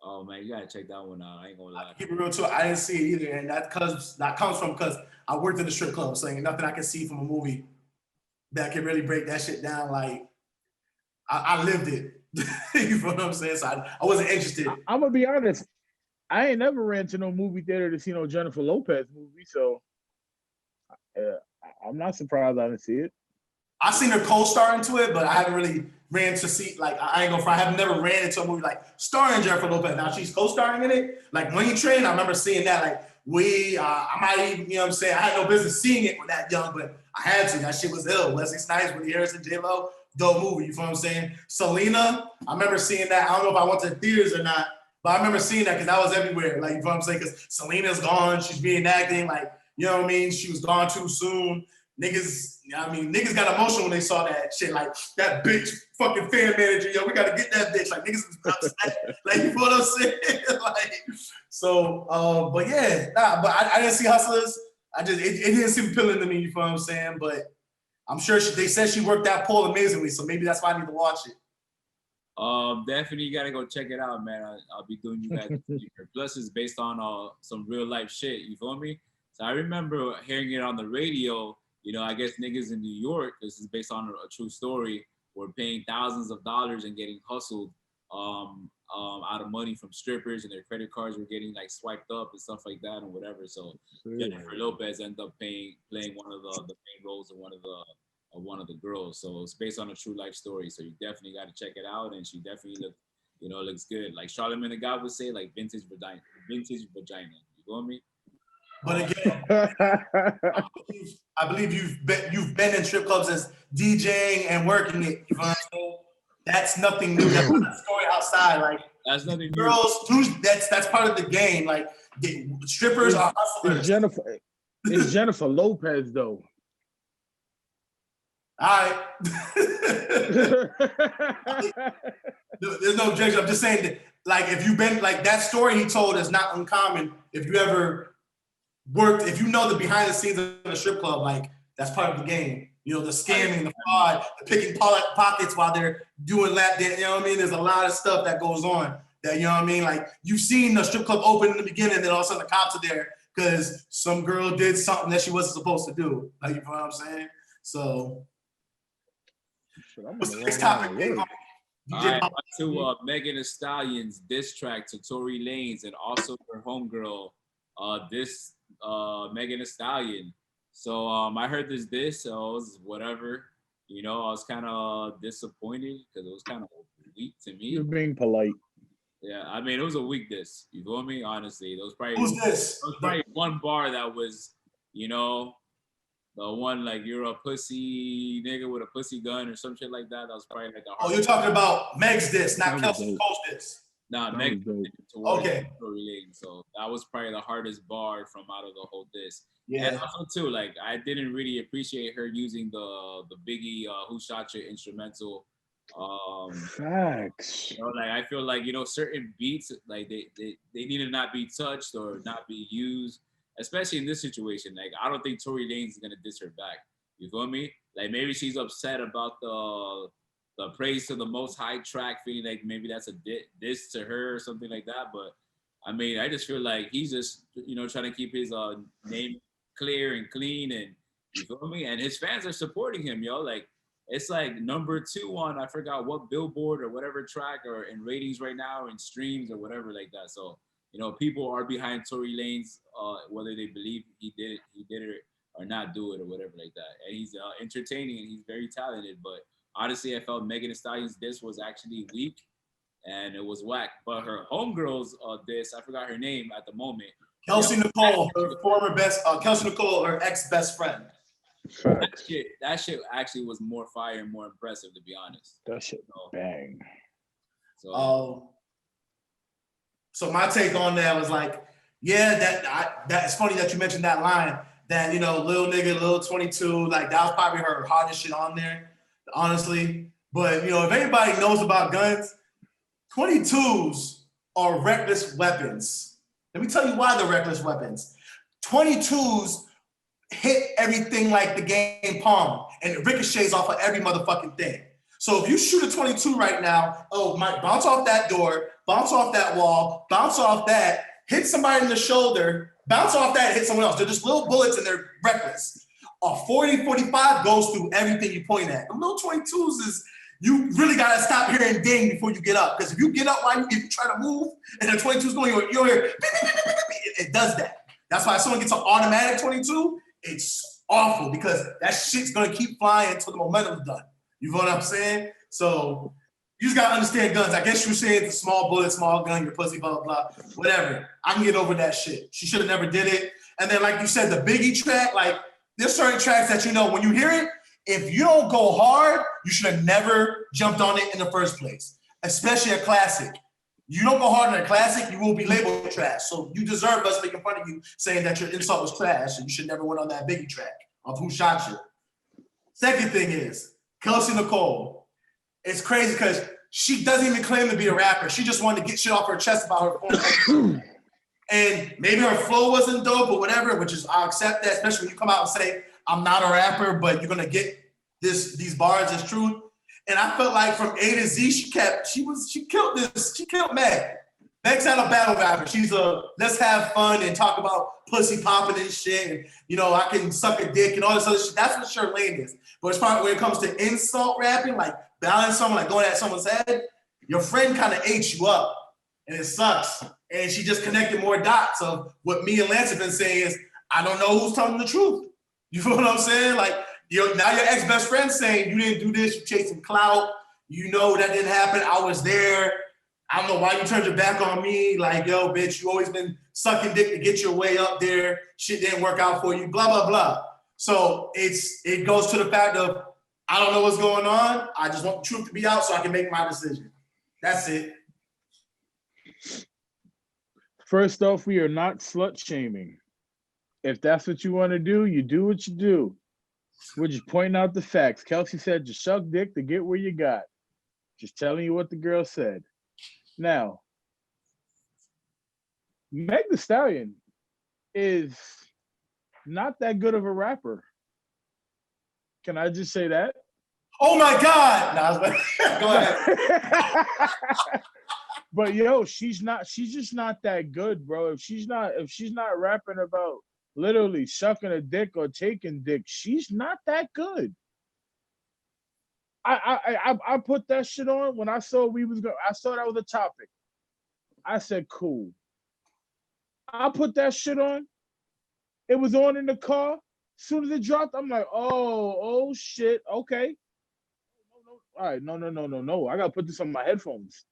Oh man, you gotta check that one out. I ain't gonna lie. Keep it real too. I didn't see it either, and that comes from because I worked in the strip club, so ain't nothing I can see from a movie that can really break that shit down. Like I lived it. You know what I'm saying? So I wasn't interested. I'm gonna be honest. I ain't never ran to no movie theater to see no Jennifer Lopez movie, so I'm not surprised I didn't see it. I seen her co-star into it, but I haven't really ran to see, like, I ain't gonna front, I have never ran into a movie like starring Jennifer Lopez. Now she's co-starring in it. Like Money Train, I remember seeing that. Like I might even, you know what I'm saying? I had no business seeing it when that young, but I had to. That shit was ill. Wesley Snipes, Woody Harrelson, J-Lo, dope movie. You know what I'm saying? Selena, I remember seeing that. I don't know if I went to the theaters or not, but I remember seeing that because that was everywhere. Like, you know what I'm saying? Because Selena's gone. She's reenacting. Like, you know what I mean? She was gone too soon. Niggas got emotional when they saw that shit. Like, that bitch fucking fan manager, yo, we gotta get that bitch. Like, niggas was upset. Like, you know what I'm saying? Like, so, but yeah, but I didn't see Hustlers. It didn't seem appealing to me, you know what I'm saying? But I'm sure they said she worked that pole amazingly, so maybe that's why I need to watch it. Definitely you gotta go check it out, man. I'll be doing you guys. Plus, it's based on some real life shit. You feel me? So I remember hearing it on the radio. You know, I guess niggas in New York, this is based on a true story, were paying thousands of dollars and getting hustled out of money from strippers, and their credit cards were getting like swiped up and stuff like that and whatever. So Jennifer Lopez ended up playing one of the main roles of one of the girls. So it's based on a true life story. So you definitely got to check it out. And she definitely looks good. Like Charlamagne the God would say, like vintage vagina. You feel me? But again, I believe you've been in strip clubs as DJing and working it. You know what I'm saying? That's nothing new. That's not a story outside. Like, that's nothing new. Girls do that's part of the game. Like, strippers are hustlers. It's Jennifer Lopez though. All right. There's no objection. I'm just saying that, like, if you've been, like, that story he told is not uncommon. If you ever worked, if you know the behind the scenes of a strip club, like, that's part of the game. You know, the scamming, the fraud, the picking pockets while they're doing lap dance. You know what I mean? There's a lot of stuff that goes on that, you know what I mean? Like, you've seen the strip club open in the beginning, and then all of a sudden the cops are there because some girl did something that she wasn't supposed to do. Like, you know what I'm saying? So, what's the next topic? All right, to Megan Thee Stallion's diss track to Tory Lanez and also her homegirl, Megan Thee Stallion. So I heard this diss, so it was whatever. You know, I was kind of disappointed because it was kind of weak to me. You're being polite. Yeah, I mean, it was a weak diss. You feel me? Honestly, there was probably one bar that was, you know, the one like you're a pussy nigga with a pussy gun or some shit like that. That was probably like the hardest. Oh, you're talking about Meg's diss, not Kelsey Nicole's diss. Nah, Meg. Okay. So that was probably the hardest bar from out of the whole diss. Yeah. And also too, like I didn't really appreciate her using the Biggie "Who Shot You" instrumental. Facts. You know, like I feel like, you know, certain beats like they need to not be touched or not be used. especially in this situation. Like, I don't think Tory Lanez is gonna diss her back. You feel me? Like, maybe she's upset about the praise to the Most High track, feeling like maybe that's a diss to her or something like that. But I mean, I just feel like he's just, trying to keep his name clear and clean, and you feel me? And his fans are supporting him, yo. Like, it's like number 2 on I forgot what Billboard or whatever track, or in ratings right now, in streams or whatever like that. So, people are behind Tory Lanez, whether they believe he did it or not do it or whatever like that. And he's entertaining and he's very talented. But honestly, I felt Megan Thee Stallion's diss was actually weak and it was whack. But her homegirl's diss, I forgot her name at the moment. Kelsey Nicole, Kelsey Nicole, her ex-best friend. That shit actually was more fire and more impressive, to be honest. That shit bang. So my take on that was like, yeah, that's funny that you mentioned that line. That, little nigga, little 22, like that was probably her hardest shit on there, honestly. But if anybody knows about guns, 22s are reckless weapons. Let me tell you why they're reckless weapons. 22s hit everything like the game palm, and it ricochets off of every motherfucking thing. So if you shoot a 22 right now, might bounce off that door, bounce off that wall, bounce off that, hit somebody in the shoulder, bounce off that, hit someone else. They're just little bullets and they're reckless. A 40, 45 goes through everything you point at. The little 22s is, you really gotta stop hearing ding before you get up. Because if you get up if you try to move and the 22's going, you'll hear, it does that. That's why if someone gets an automatic 22, it's awful because that shit's gonna keep flying until the momentum's done. You know what I'm saying? So you just gotta understand guns. I guess you saying it's a small bullet, small gun, your pussy, blah, blah, blah, whatever. I can get over that shit. She should have never did it. And then like you said, the Biggie track, like there's certain tracks that when you hear it, if you don't go hard, you should have never jumped on it in the first place, especially a classic. You don't go hard on a classic, you will be labeled trash. So you deserve us making fun of you saying that your insult was trash and you should never went on that Biggie track of Who Shot You. Second thing is, Kelsey Nicole. It's crazy because she doesn't even claim to be a rapper. She just wanted to get shit off her chest about her phone. And maybe her flow wasn't dope or whatever, which is, I'll accept that, especially when you come out and say, I'm not a rapper, but you're gonna get these bars as truth. And I felt like from A to Z, she killed this. She killed Meg. Meg's not a battle rapper. She's a let's have fun and talk about pussy popping and shit. And, I can suck a dick and all this other shit. That's what her lane is. But it's probably when it comes to insult rapping, like battling someone, like going at someone's head, your friend kind of ate you up. And it sucks. And she just connected more dots of what me and Lance have been saying is, I don't know who's telling the truth. You feel what I'm saying? Like, now your ex-best friend saying you didn't do this, you chasing clout, that didn't happen, I was there. I don't know why you turned your back on me. Like, yo, bitch, you always been sucking dick to get your way up there. Shit didn't work out for you, blah, blah, blah. So it goes to the fact of, I don't know what's going on. I just want the truth to be out so I can make my decision. That's it. First off, we are not slut shaming. If that's what you want to do, you do what you do. We're just pointing out the facts. Kelsey said, just suck dick to get where you got. Just telling you what the girl said. Now, Meg Thee Stallion is not that good of a rapper. Can I just say that? Oh my God! No, go ahead. But yo, she's just not that good, bro. If she's not rapping about literally sucking a dick or taking dick, she's not that good. I put that shit on when I saw I saw that was a topic. I said, cool. I put that shit on. It was on in the car. As soon as it dropped, I'm like, oh shit, okay. All right, no. I gotta put this on my headphones.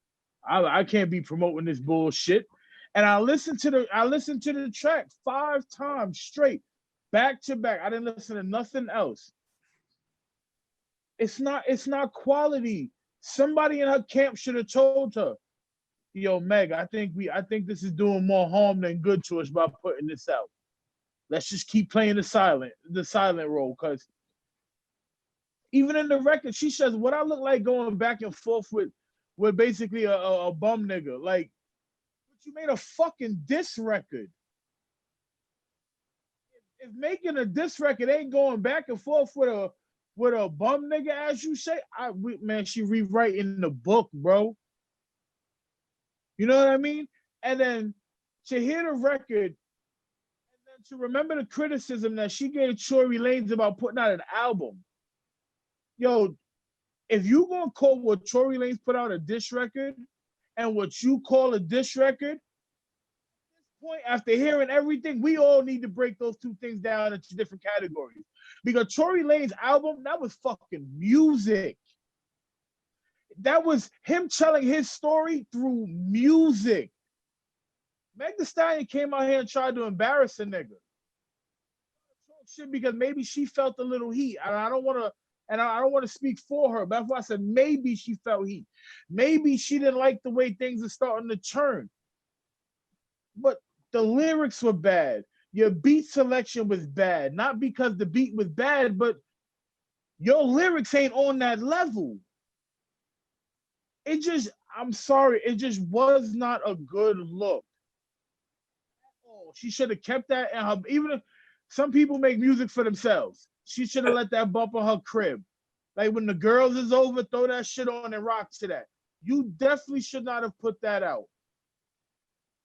I can't be promoting this bullshit. And I listened to the track 5 times straight, back to back. I didn't listen to nothing else. It's not quality. Somebody in her camp should have told her, yo, Meg, I think this is doing more harm than good to us by putting this out. Let's just keep playing the silent role, because even in the record, she says, what I look like going back and forth with basically a bum nigga. Like, but you made a fucking diss record. if making a diss record ain't going back and forth with a bum nigga, as you say, man, she rewriting the book, bro. You know what I mean? And then to hear the record, and then to remember the criticism that she gave Tory Lanez about putting out an album. Yo, if you gonna call what Tory Lanez put out a diss record and what you call a diss record, at this point, after hearing everything, we all need to break those two things down into different categories. Because Tory Lanez album, that was fucking music. That was him telling his story through music. Meg Thee Stallion came out here and tried to embarrass a nigga. Shit, because maybe she felt a little heat. And I don't want to speak for her, but that's why I said maybe she felt heat. Maybe she didn't like the way things are starting to turn. But the lyrics were bad. Your beat selection was bad. Not because the beat was bad, but your lyrics ain't on that level. I'm sorry, it just was not a good look. Oh, she should have kept that in her, even if some people make music for themselves. She should have let that bump on her crib. Like when the girls is over, throw that shit on and rock to that. You definitely should not have put that out.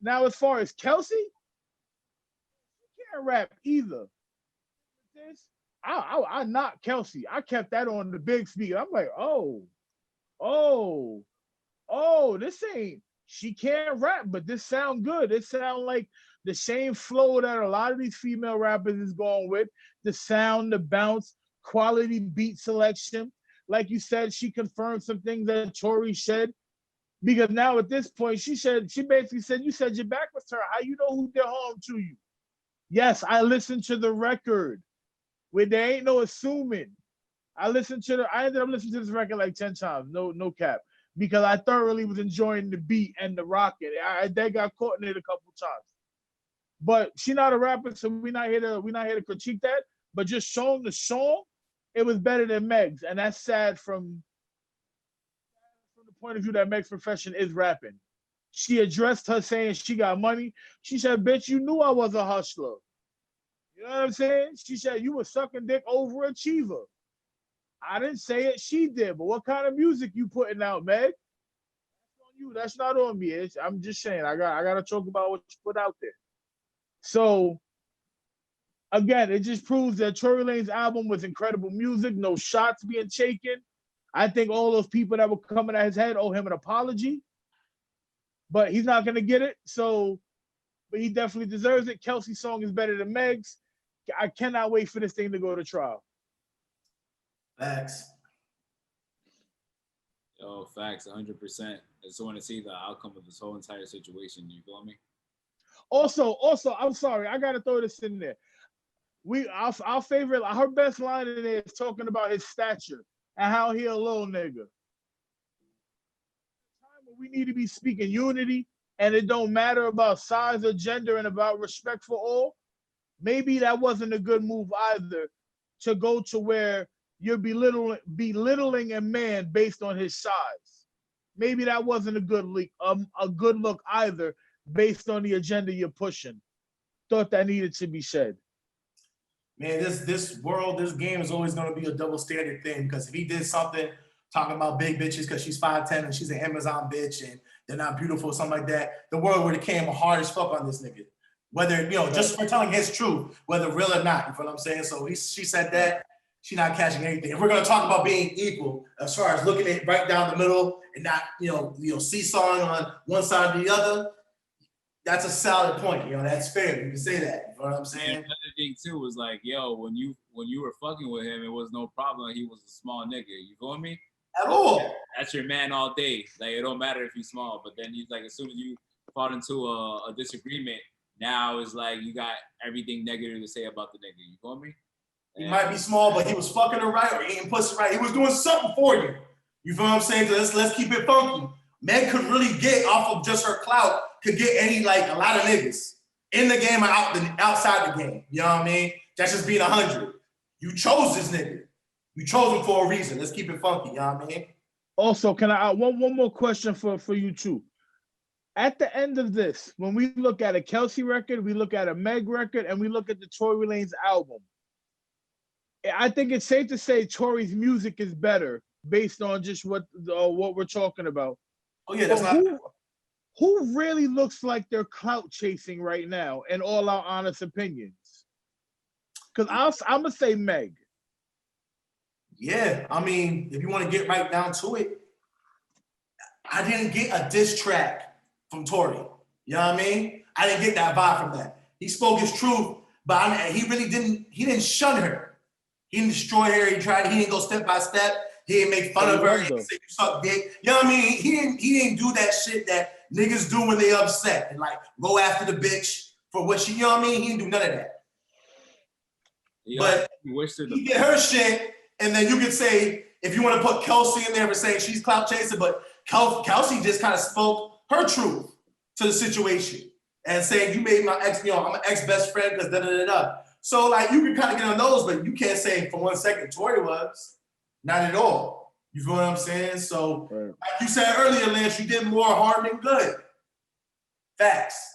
Now, as far as Kelsey, she can't rap either. I knocked Kelsey. I kept that on the big speaker. I'm like, this ain't, she can't rap, but this sound good. It sound like the same flow that a lot of these female rappers is going with. The sound, the bounce, quality beat selection. Like you said, she confirmed some things that Tory said. Because now at this point, she basically said, you said your back was turned. How you know who did harm to you? Yes, I listened to the record where there ain't no assuming. I ended up listening to this record like 10 times, no cap. Because I thoroughly was enjoying the beat and the rocket. They got caught in it a couple times. But she not a rapper, so we're not here to critique that. But just showing the song, it was better than Meg's. And that's sad from the point of view that Meg's profession is rapping. She addressed her saying she got money. She said, bitch, you knew I was a hustler. You know what I'm saying? She said, you were sucking dick overachiever. I didn't say it, she did. But what kind of music you putting out, Meg? That's on you. That's not on me. I'm just saying, I got to talk about what you put out there. So, again, it just proves that Tory Lanez's album was incredible music, no shots being taken. I think all those people that were coming at his head owe him an apology. But he's not going to get it. So, but he definitely deserves it. Kelsey's song is better than Meg's. I cannot wait for this thing to go to trial. Facts. Yo, facts, 100%. I just want to see the outcome of this whole entire situation. You feel me? Also, I'm sorry, I gotta throw this in there. Our favorite, her best line in there is talking about his stature and how he a little nigga. We need to be speaking unity, and it don't matter about size or gender and about respect for all. Maybe that wasn't a good move either, to go to where you're belittling a man based on his size. Maybe that wasn't a good look either, based on the agenda you're pushing. Thought that needed to be said. Man, this game is always going to be a double standard thing, because if he did something talking about big bitches because she's 5'10" and she's an Amazon bitch and they're not beautiful or something like that, the world would have came hard as fuck on this nigga. Whether, just for telling his truth, whether real or not, you know what I'm saying? So she said that, she not catching anything. If we're going to talk about being equal, as far as looking at right down the middle and not, seesawing on one side or the other, that's a solid point. That's fair. You can say that. You know what I'm saying? And another thing too was like, yo, when you were fucking with him, it was no problem. He was a small nigga. You feel me? At all. That's your man all day. Like, it don't matter if he's small. But then he's like, as soon as you fall into a disagreement, now it's like you got everything negative to say about the nigga. You feel me? He might be small, but he was fucking her right or eating pussy right. He was doing something for you. You feel what I'm saying? So let's keep it funky. Meg could really get off of just her clout, could get a lot of niggas in the game or outside the game. You know what I mean? That's just being 100. You chose this nigga. You chose him for a reason. Let's keep it funky. You know what I mean? Also, can I one more question for you too? At the end of this, when we look at a Kelsey record, we look at a Meg record, and we look at the Tory Lanez album, I think it's safe to say Tory's music is better based on just what we're talking about. Oh yeah, that's not. Who really looks like they're clout chasing right now, in all our honest opinions? Because I'm gonna say Meg. Yeah, I mean, if you want to get right down to it, I didn't get a diss track from Tory. You know what I mean? I didn't get that vibe from that. He spoke his truth, but he really didn't. He didn't shun her. He didn't destroy her. He didn't go step by step. He didn't make fun of her. He didn't say you suck dick. You know what I mean? He didn't do that shit that niggas do when they upset and like go after the bitch for what she. You know what I mean? He didn't do none of that. Yeah, but he did her shit, and then you could say if you want to put Kelsey in there for saying she's clout chasing, but Kelsey just kind of spoke her truth to the situation and saying you made my ex, I'm an ex-best friend because da-da-da-da. So like you can kind of get on those, but you can't say for 1 second Tory was. Not at all. You feel what I'm saying? So right. Like you said earlier, Lance, you did more harm than good. Facts.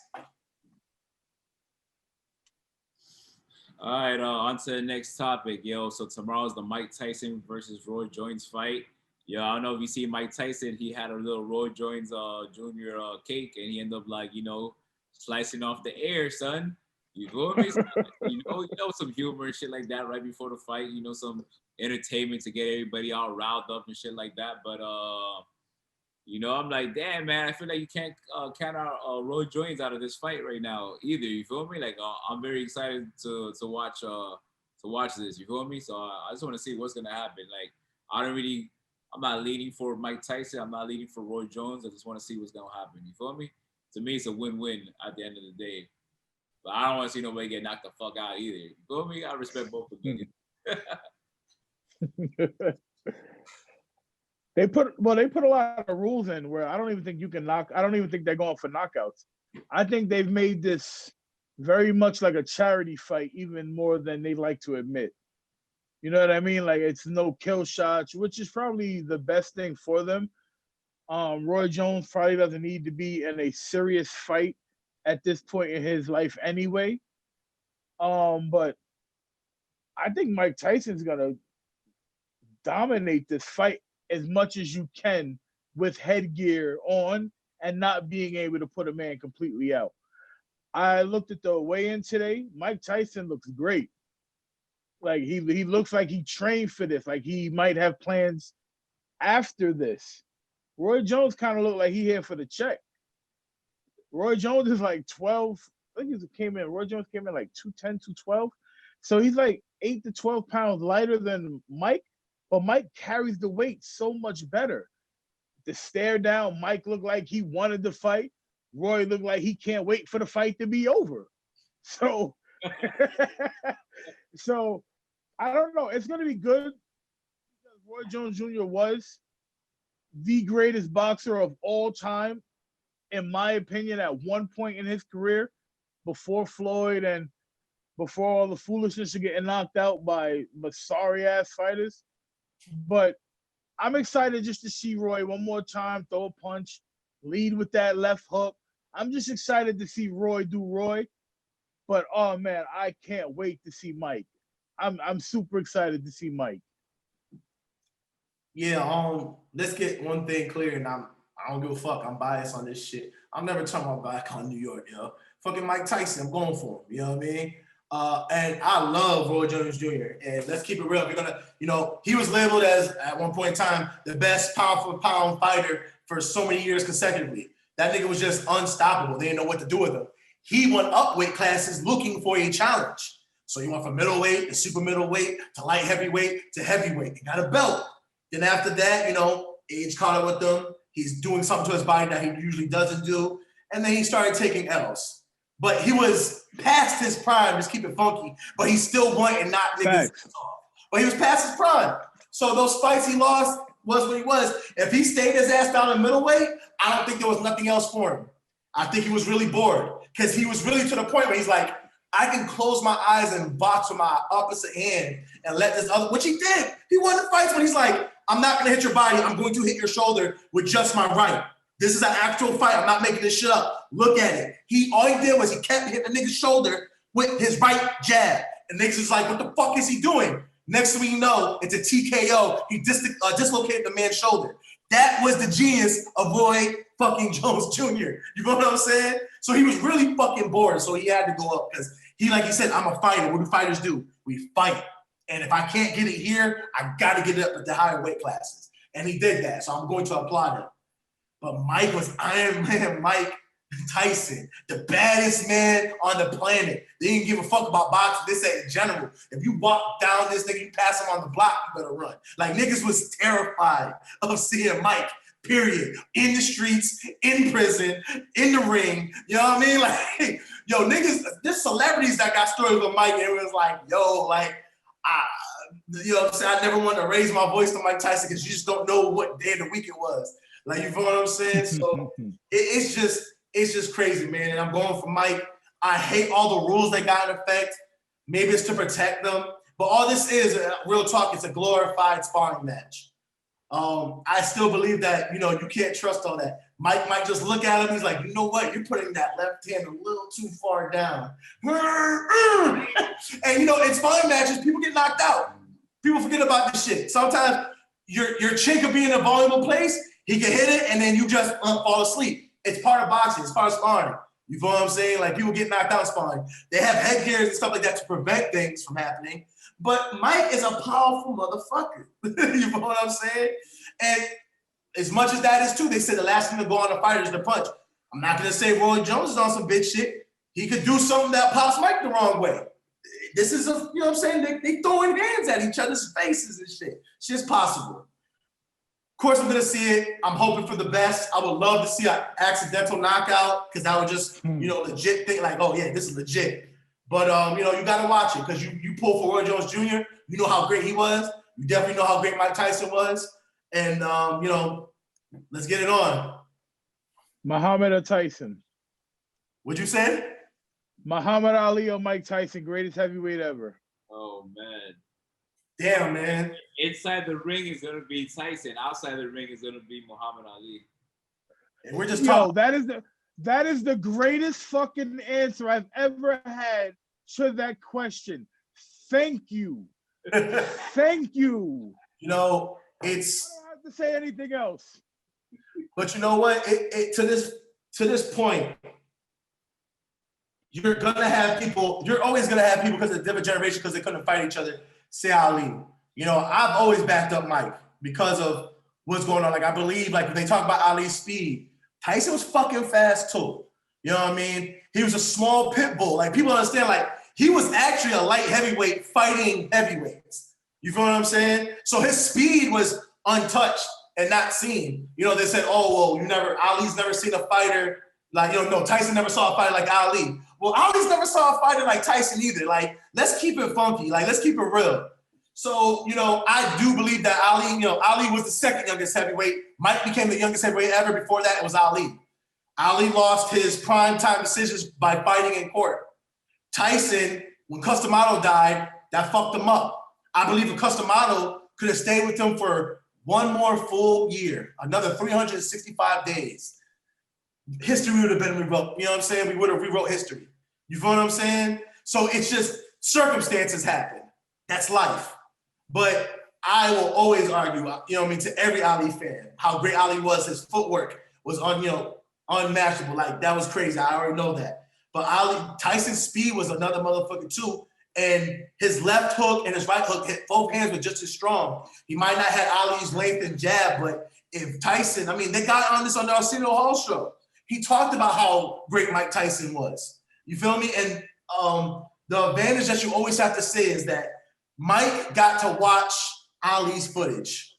All right, on to the next topic, yo. So tomorrow's the Mike Tyson versus Roy Jones fight. Yo, I don't know if you see Mike Tyson. He had a little Roy Jones Jr. Cake, and he ended up like slicing off the air, son. You feel me? you know some humor and shit like that right before the fight. Some entertainment to get everybody all riled up and shit like that. But I'm like, damn, man, I feel like you can't count out Roy Jones out of this fight right now either. You feel me? Like I'm very excited to watch this. You feel me? So I just want to see what's gonna happen. Like I'm not leaning for Mike Tyson. I'm not leaning for Roy Jones. I just want to see what's gonna happen. You feel me? To me, it's a win-win at the end of the day. But I don't want to see nobody get knocked the fuck out either. You feel me? I respect both of them. They put a lot of rules in where I don't even think you can knock. I don't even think they're going for knockouts. I think they've made this very much like a charity fight, even more than they like to admit. You know what I mean? Like it's no kill shots, which is probably the best thing for them. Roy Jones probably doesn't need to be in a serious fight at this point in his life anyway. But I think Mike Tyson's gonna dominate this fight as much as you can with headgear on and not being able to put a man completely out. I looked at the weigh-in today. Mike Tyson looks great. Like he looks like he trained for this. Like he might have plans after this. Roy Jones kind of looked like he here for the check. Roy Jones is like 12. I think Roy Jones came in like 210, 212. So he's like 8 to 12 pounds lighter than Mike. But Mike carries the weight so much better. The stare down, Mike looked like he wanted to fight. Roy looked like he can't wait for the fight to be over. So, so I don't know. It's going to be good because Roy Jones Jr. was the greatest boxer of all time, in my opinion, at one point in his career, before Floyd and before all the foolishness of getting knocked out by sorry-ass fighters. But I'm excited just to see Roy one more time, throw a punch, lead with that left hook. I'm just excited to see Roy do Roy. But, oh, man, I can't wait to see Mike. I'm super excited to see Mike. Yeah, let's get one thing clear, and I don't give a fuck. I'm biased on this shit. I'm never turning my back on New York, yo. Fucking Mike Tyson, I'm going for him. You know what I mean? And I love Roy Jones Jr. And let's keep it real. We're gonna, he was labeled as at one point in time the best pound for pound fighter for so many years consecutively. That nigga was just unstoppable. They didn't know what to do with him. He went up weight classes looking for a challenge. So he went from middleweight to super middleweight to light heavyweight to heavyweight. He got a belt. Then after that, age caught up with him. He's doing something to his body that he usually doesn't do. And then he started taking L's. But he was past his prime, just keep it funky, but he still went and knocked niggas off. But he was past his prime. So those fights he lost was what he was. If he stayed his ass down in middleweight, I don't think there was nothing else for him. I think he was really bored because he was really to the point where he's like, I can close my eyes and box with my opposite hand and let this other, which he did. He won the fights when he's like, I'm not going to hit your body. I'm going to hit your shoulder with just my right. This is an actual fight. I'm not making this shit up. Look at it. All he did was he kept hitting the nigga's shoulder with his right jab. And niggas is like, what the fuck is he doing? Next thing you know, it's a TKO. He dislocated the man's shoulder. That was the genius of Roy fucking Jones Jr. You know what I'm saying? So he was really fucking bored. So he had to go up because like he said, I'm a fighter. What do fighters do? We fight. And if I can't get it here, I got to get it up at the higher weight classes. And he did that. So I'm going to applaud him. But Mike was Iron Man Mike Tyson, the baddest man on the planet. They didn't give a fuck about boxing. They said in general, if you walk down this nigga, you pass him on the block, you better run. Like niggas was terrified of seeing Mike, period. In the streets, in prison, in the ring. You know what I mean? Like, yo, niggas, there's celebrities that got stories with Mike and it was like, yo, like, you know what I'm saying? I never wanted to raise my voice to Mike Tyson because you just don't know what day of the week it was. Like, you feel what I'm saying? So it's just crazy, man. And I'm going for Mike. I hate all the rules that got in effect. Maybe it's to protect them. But all this is, real talk, it's a glorified sparring match. I still believe that, you know, you can't trust all that. Mike might just look at him. He's like, you know what? You're putting that left hand a little too far down. And, you know, in sparring matches, people get knocked out. People forget about this shit. Sometimes your chin could be in a vulnerable place. He can hit it, and then you just fall asleep. It's part of boxing. It's part of sparring. You feel what I'm saying? Like, people get knocked out sparring. They have headgears and stuff like that to prevent things from happening. But Mike is a powerful motherfucker. You know what I'm saying? And as much as that is true, they said the last thing to go on a fighter is the punch. I'm not going to say Roy Jones is on some bitch shit. He could do something that pops Mike the wrong way. This is, you know what I'm saying? They throwing hands at each other's faces and shit. Shit's possible. Of course, I'm going to see it. I'm hoping for the best. I would love to see an accidental knockout because that would just, you know, legit think like, oh, yeah, this is legit. But, you know, you got to watch it because you pull for Roy Jones Jr., you know how great he was. You definitely know how great Mike Tyson was. And, you know, let's get it on. Muhammad or Tyson? What'd you say? Muhammad Ali or Mike Tyson, greatest heavyweight ever. Oh, man. Damn, man. Inside the ring is going to be Tyson. Outside the ring is going to be Muhammad Ali. And we're just talking. That is the greatest fucking answer I've ever had to that question. Thank you. Thank you. You know, it's. I don't have to say anything else. But you know what? To this point, you're gonna have people. You're always gonna have people because of the different generation because they couldn't fight each other. Say Ali. You know, I've always backed up Mike because of what's going on. Like, I believe, like, when they talk about Ali's speed, Tyson was fucking fast too. You know what I mean? He was a small pit bull. Like, people understand, like, he was actually a light heavyweight fighting heavyweights. You feel what I'm saying? So his speed was untouched and not seen. You know, they said, oh, well, Ali's never seen a fighter. Like, you know, no, Tyson never saw a fighter like Ali. Well, Ali's never saw a fighter like Tyson either. Like, let's keep it funky. Like, let's keep it real. So, you know, I do believe that Ali, you know, Ali was the second youngest heavyweight. Mike became the youngest heavyweight ever. Before that, it was Ali. Ali lost his prime time decisions by fighting in court. Tyson, when Customato died, that fucked him up. I believe if Customato could have stayed with him for one more full year, another 365 days, history would have been rewrote. You know what I'm saying? We would have rewrote history. You feel what I'm saying? So it's just circumstances happen. That's life. But I will always argue, you know what I mean, to every Ali fan, how great Ali was. His footwork was unmatchable. Like, that was crazy. I already know that. But Tyson's speed was another motherfucker too. And his left hook and his right hook hit both hands were just as strong. He might not have Ali's length and jab, but if Tyson, I mean, they got on this on the Arsenio Hall show. He talked about how great Mike Tyson was. You feel me? And the advantage that you always have to say is that Mike got to watch Ali's footage.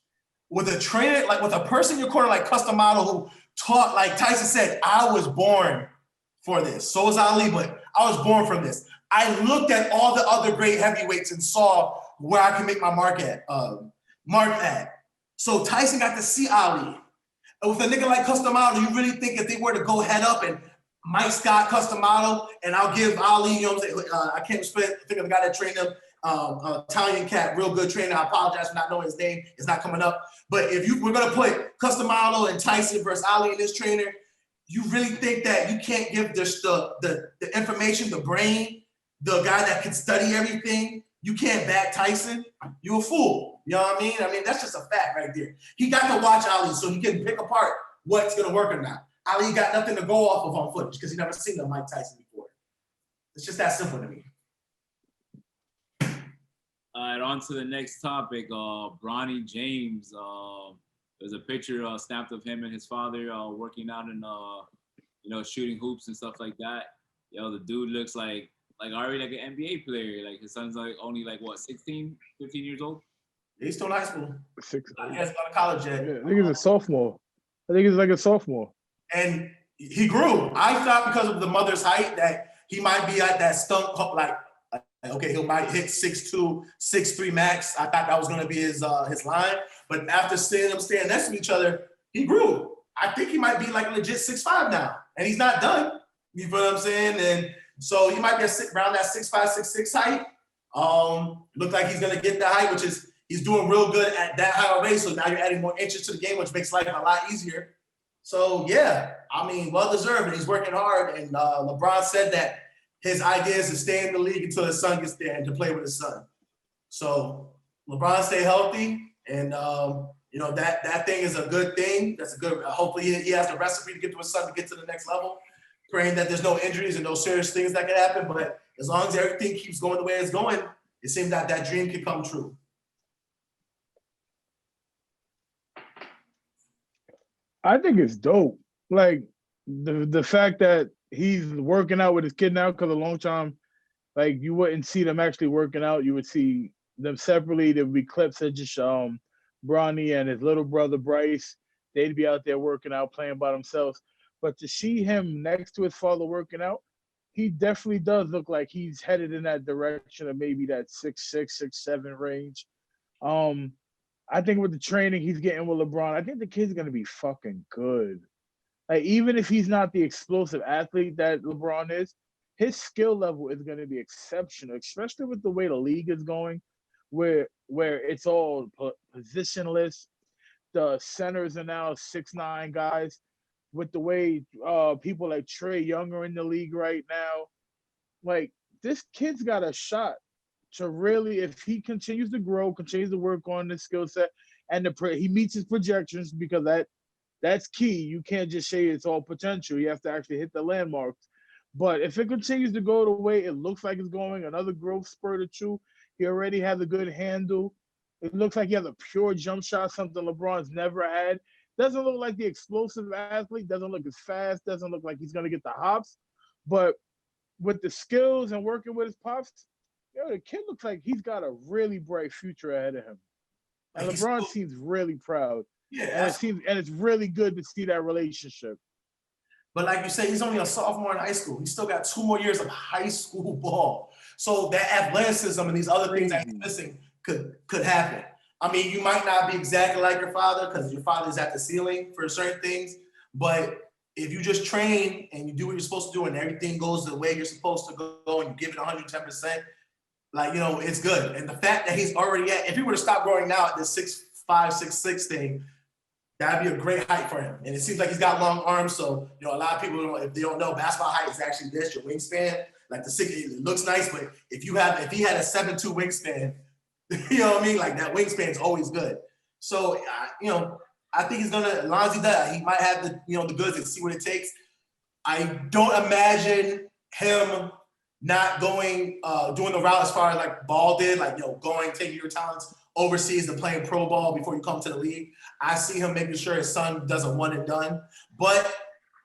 With a trainer, like with a person in your corner like Customato who taught, like Tyson said, I was born for this. So was Ali, but I was born from this. I looked at all the other great heavyweights and saw where I can make my mark at. So Tyson got to see Ali. And with a nigga like Customato, you really think if they were to go head up and Mike Scott, Customato, and I'll give Ali, you know what I'm saying? I can't think of the guy that trained him, Italian cat, real good trainer. I apologize for not knowing his name. It's not coming up. But if we're gonna put Custom Marlowe and Tyson versus Ali in this trainer, you really think that you can't give this the information, the brain, the guy that can study everything? You can't back Tyson? You a fool. You know what I mean? I mean, that's just a fact right there. He got to watch Ali so he can pick apart what's gonna work or not. Ali got nothing to go off of on footage because he never seen a Mike Tyson before. It's just that simple to me. All right, on to the next topic. Bronny James. There's a picture snapped of him and his father working out and shooting hoops and stuff like that. Yo, the dude looks like already like an NBA player. Like his son's like only like what, 16, 15 years old? He's still in high school. He hasn't gone to college yet. Yeah, I think he's a sophomore. I think he's like a sophomore. And he grew. I thought because of the mother's height that he might be at that stump, like, okay, he might hit 6'2", 6'3" max. I thought that was gonna be his line. But after seeing them stand next to each other, he grew. I think he might be like legit 6'5" now. And he's not done. You feel what I'm saying? And so he might be around that 6'5", 6'6" height. Look like he's gonna get that height, which is he's doing real good at that high already. So now you're adding more inches to the game, which makes life a lot easier. So yeah, I mean, well deserved, and he's working hard. And LeBron said that his idea is to stay in the league until his son gets there and to play with his son. So LeBron stay healthy, and that thing is a good thing. That's a good. Hopefully he has the recipe to get to his son to get to the next level. Praying that there's no injuries and no serious things that can happen. But as long as everything keeps going the way it's going, it seems that that dream could come true. I think it's dope. Like the fact that he's working out with his kid now, because a long time, like you wouldn't see them actually working out. You would see them separately. There would be clips of just Bronny and his little brother Bryce. They'd be out there working out, playing by themselves. But to see him next to his father working out, he definitely does look like he's headed in that direction of maybe that 6'6", 6'7" range. I think with the training he's getting with LeBron, I think the kid's gonna be fucking good. Like even if he's not the explosive athlete that LeBron is, his skill level is gonna be exceptional, especially with the way the league is going, where it's all positionless. The centers are now 6'9" guys. With the way people like Trae Young are in the league right now, like this kid's got a shot to really, if he continues to grow, continues to work on the skill set, and he meets his projections, because that's key. You can't just say it's all potential. You have to actually hit the landmarks. But if it continues to go the way it looks like it's going, another growth spurt or two, he already has a good handle. It looks like he has a pure jump shot, something LeBron's never had. Doesn't look like the explosive athlete, doesn't look as fast, doesn't look like he's going to get the hops. But with the skills and working with his pops, the kid looks like he's got a really bright future ahead of him. And LeBron seems really proud. Yeah, and it's really good to see that relationship. But like you said, he's only a sophomore in high school. He's still got 2 more years of high school ball. So that athleticism and these other things that he's missing could happen. I mean, you might not be exactly like your father because your father is at the ceiling for certain things. But if you just train and you do what you're supposed to do and everything goes the way you're supposed to go and you give it 110%, like, it's good. And the fact that he's already if he were to stop growing now at this 6'5", 6'6" thing, that'd be a great height for him. And it seems like he's got long arms. So, a lot of people, if they don't know, basketball height is actually this, your wingspan. Like the 6, it looks nice, but if he had a 7'2" wingspan, you know what I mean? Like that wingspan is always good. So, I think he's gonna, as long as he does, he might have the, the goods and see what it takes. I don't imagine him not going, doing the route as far as like Ball did, like, going, taking your talents overseas to playing pro ball before you come to the league. I see him making sure his son does a one and done. But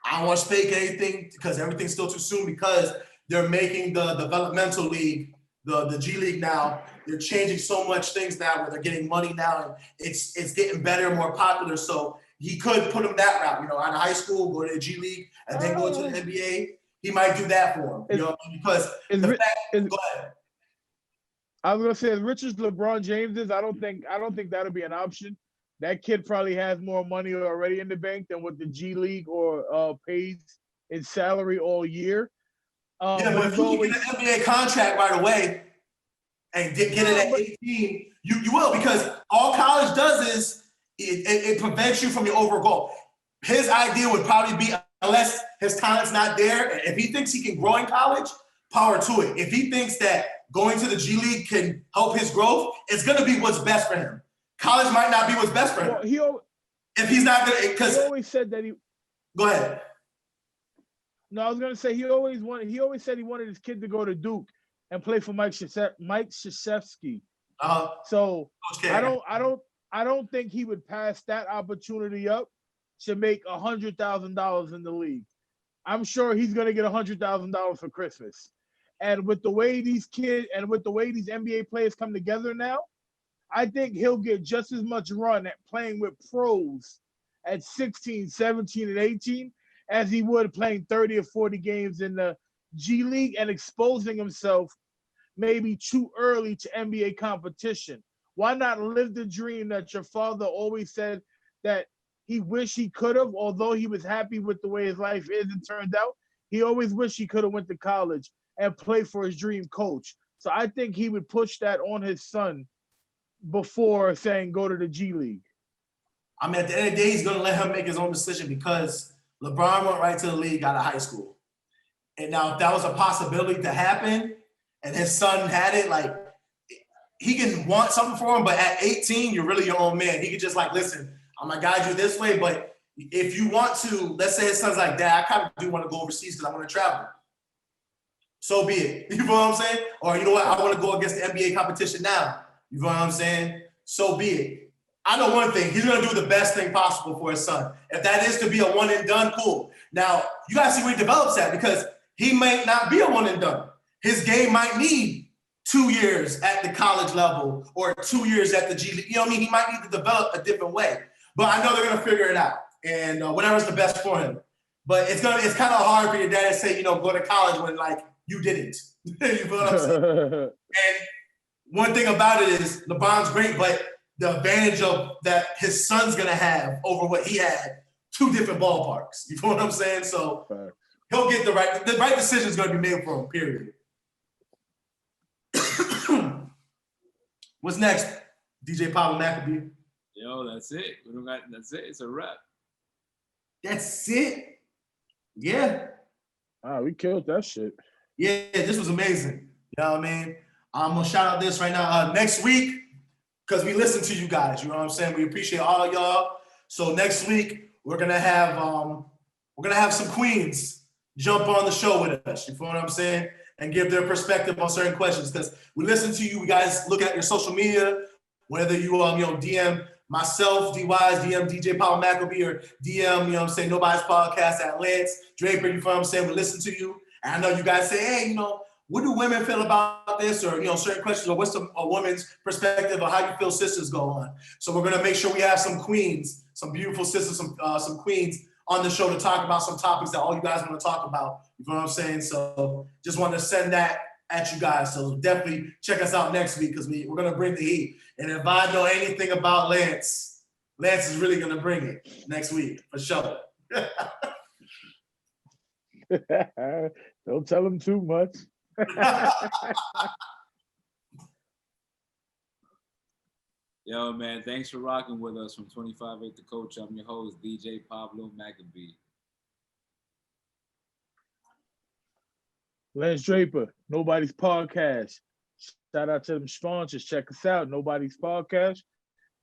I don't want to fake anything because everything's still too soon, because they're making the developmental league, the G League now. They're changing so much things now where they're getting money now, and it's getting better and more popular. So he could put him that route, out of high school, go to the G League, and then go to the NBA. He might do that for him, because go ahead. I was gonna say, as rich as LeBron James is, I don't think that'll be an option. That kid probably has more money already in the bank than what the G League or pays in salary all year. But if you get an NBA contract right away, and get it at 18, you will, because all college does is it prevents you from your overall goal. His idea would probably be, unless his talent's not there, if he thinks he can grow in college, power to it. If he thinks that going to the G League can help his growth, it's going to be what's best for him. College might not be what's best for him. Well, if he's not going to, because he always said that he. Go ahead. No, I was going to say he always said he wanted his kid to go to Duke and play for Mike Krzyzewski. So okay. I don't think he would pass that opportunity up to make $100,000 in the league. I'm sure he's going to get $100,000 for Christmas. And with the way these kids and with the way these NBA players come together now, I think he'll get just as much run at playing with pros at 16, 17, and 18 as he would playing 30 or 40 games in the G League and exposing himself maybe too early to NBA competition. Why not live the dream that your father always said that he wished he could have, although he was happy with the way his life is and turned out, he always wished he could have went to college and played for his dream coach. So I think he would push that on his son before saying go to the G League. I mean, at the end of the day, he's going to let him make his own decision because LeBron went right to the league out of high school. And now if that was a possibility to happen and his son had it, like, he can want something for him, but at 18, you're really your own man. He could just like, listen, I'm going to guide you this way, but if you want to, let's say his son's like, Dad, I kind of do want to go overseas because I want to travel. So be it. You know what I'm saying? Or you know what? I want to go against the NBA competition now. You know what I'm saying? So be it. I know one thing. He's going to do the best thing possible for his son. If that is to be a one and done, cool. Now, you got to see where he develops at because he might not be a one and done. His game might need 2 years at the college level or 2 years at the G League. You know what I mean? He might need to develop a different way. But I know they're going to figure it out. And whatever's the best for him. But it's kind of hard for your dad to say, go to college when, like, you didn't. You know what I'm saying? And one thing about it is LeBron's great, but the advantage of that his son's going to have over what he had, 2 different ballparks. You know what I'm saying? So he'll get the right decision is going to be made for him, period. What's next, DJ Pablo Maccabee? Yo, that's it. That's it. It's a wrap. That's it? Yeah. We killed that shit. Yeah, this was amazing. You know what I mean? I'm going to shout out this right now. Next week, because we listen to you guys, you know what I'm saying? We appreciate all of y'all. So next week, we're going to have some queens jump on the show with us. You feel what I'm saying? And give their perspective on certain questions. Because we listen to you. We guys look at your social media, whether you DM myself, D-Wise, DM DJ Pablo Maccabee, or DM, Nobody's Podcast at Lance Draper, you feel what I'm saying? We listen to you. And I know you guys say, hey, what do women feel about this? Or, certain questions, or what's a woman's perspective of how you feel sisters go on? So we're going to make sure we have some queens, some beautiful sisters, some queens on the show to talk about some topics that all you guys want to talk about. You know what I'm saying? So just wanted to send that at you guys. So definitely check us out next week because we're going to bring the heat. And if I know anything about Lance is really going to bring it next week for sure. Don't tell him too much. Yo, man, thanks for rocking with us from 25-8 The Coach. I'm your host, DJ Pablo Maccabee. Lance Draper, Nobody's Podcast. Shout out to them sponsors. Check us out, Nobody's Podcast.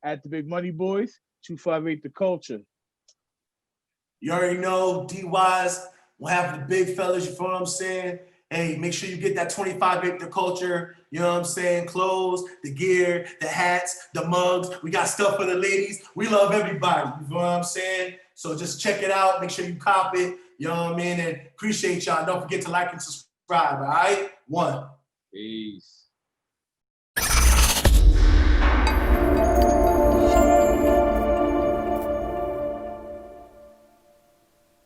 At the Big Money Boys, 258 The Culture. You already know, D-Wise, we'll have the big fellas, you feel what I'm saying? Hey, make sure you get that 25-8 The Culture, you know what I'm saying? Clothes, the gear, the hats, the mugs. We got stuff for the ladies. We love everybody, you know what I'm saying? So just check it out. Make sure you cop it, you know what I mean? And appreciate y'all. Don't forget to like and subscribe, all right? 1. Peace.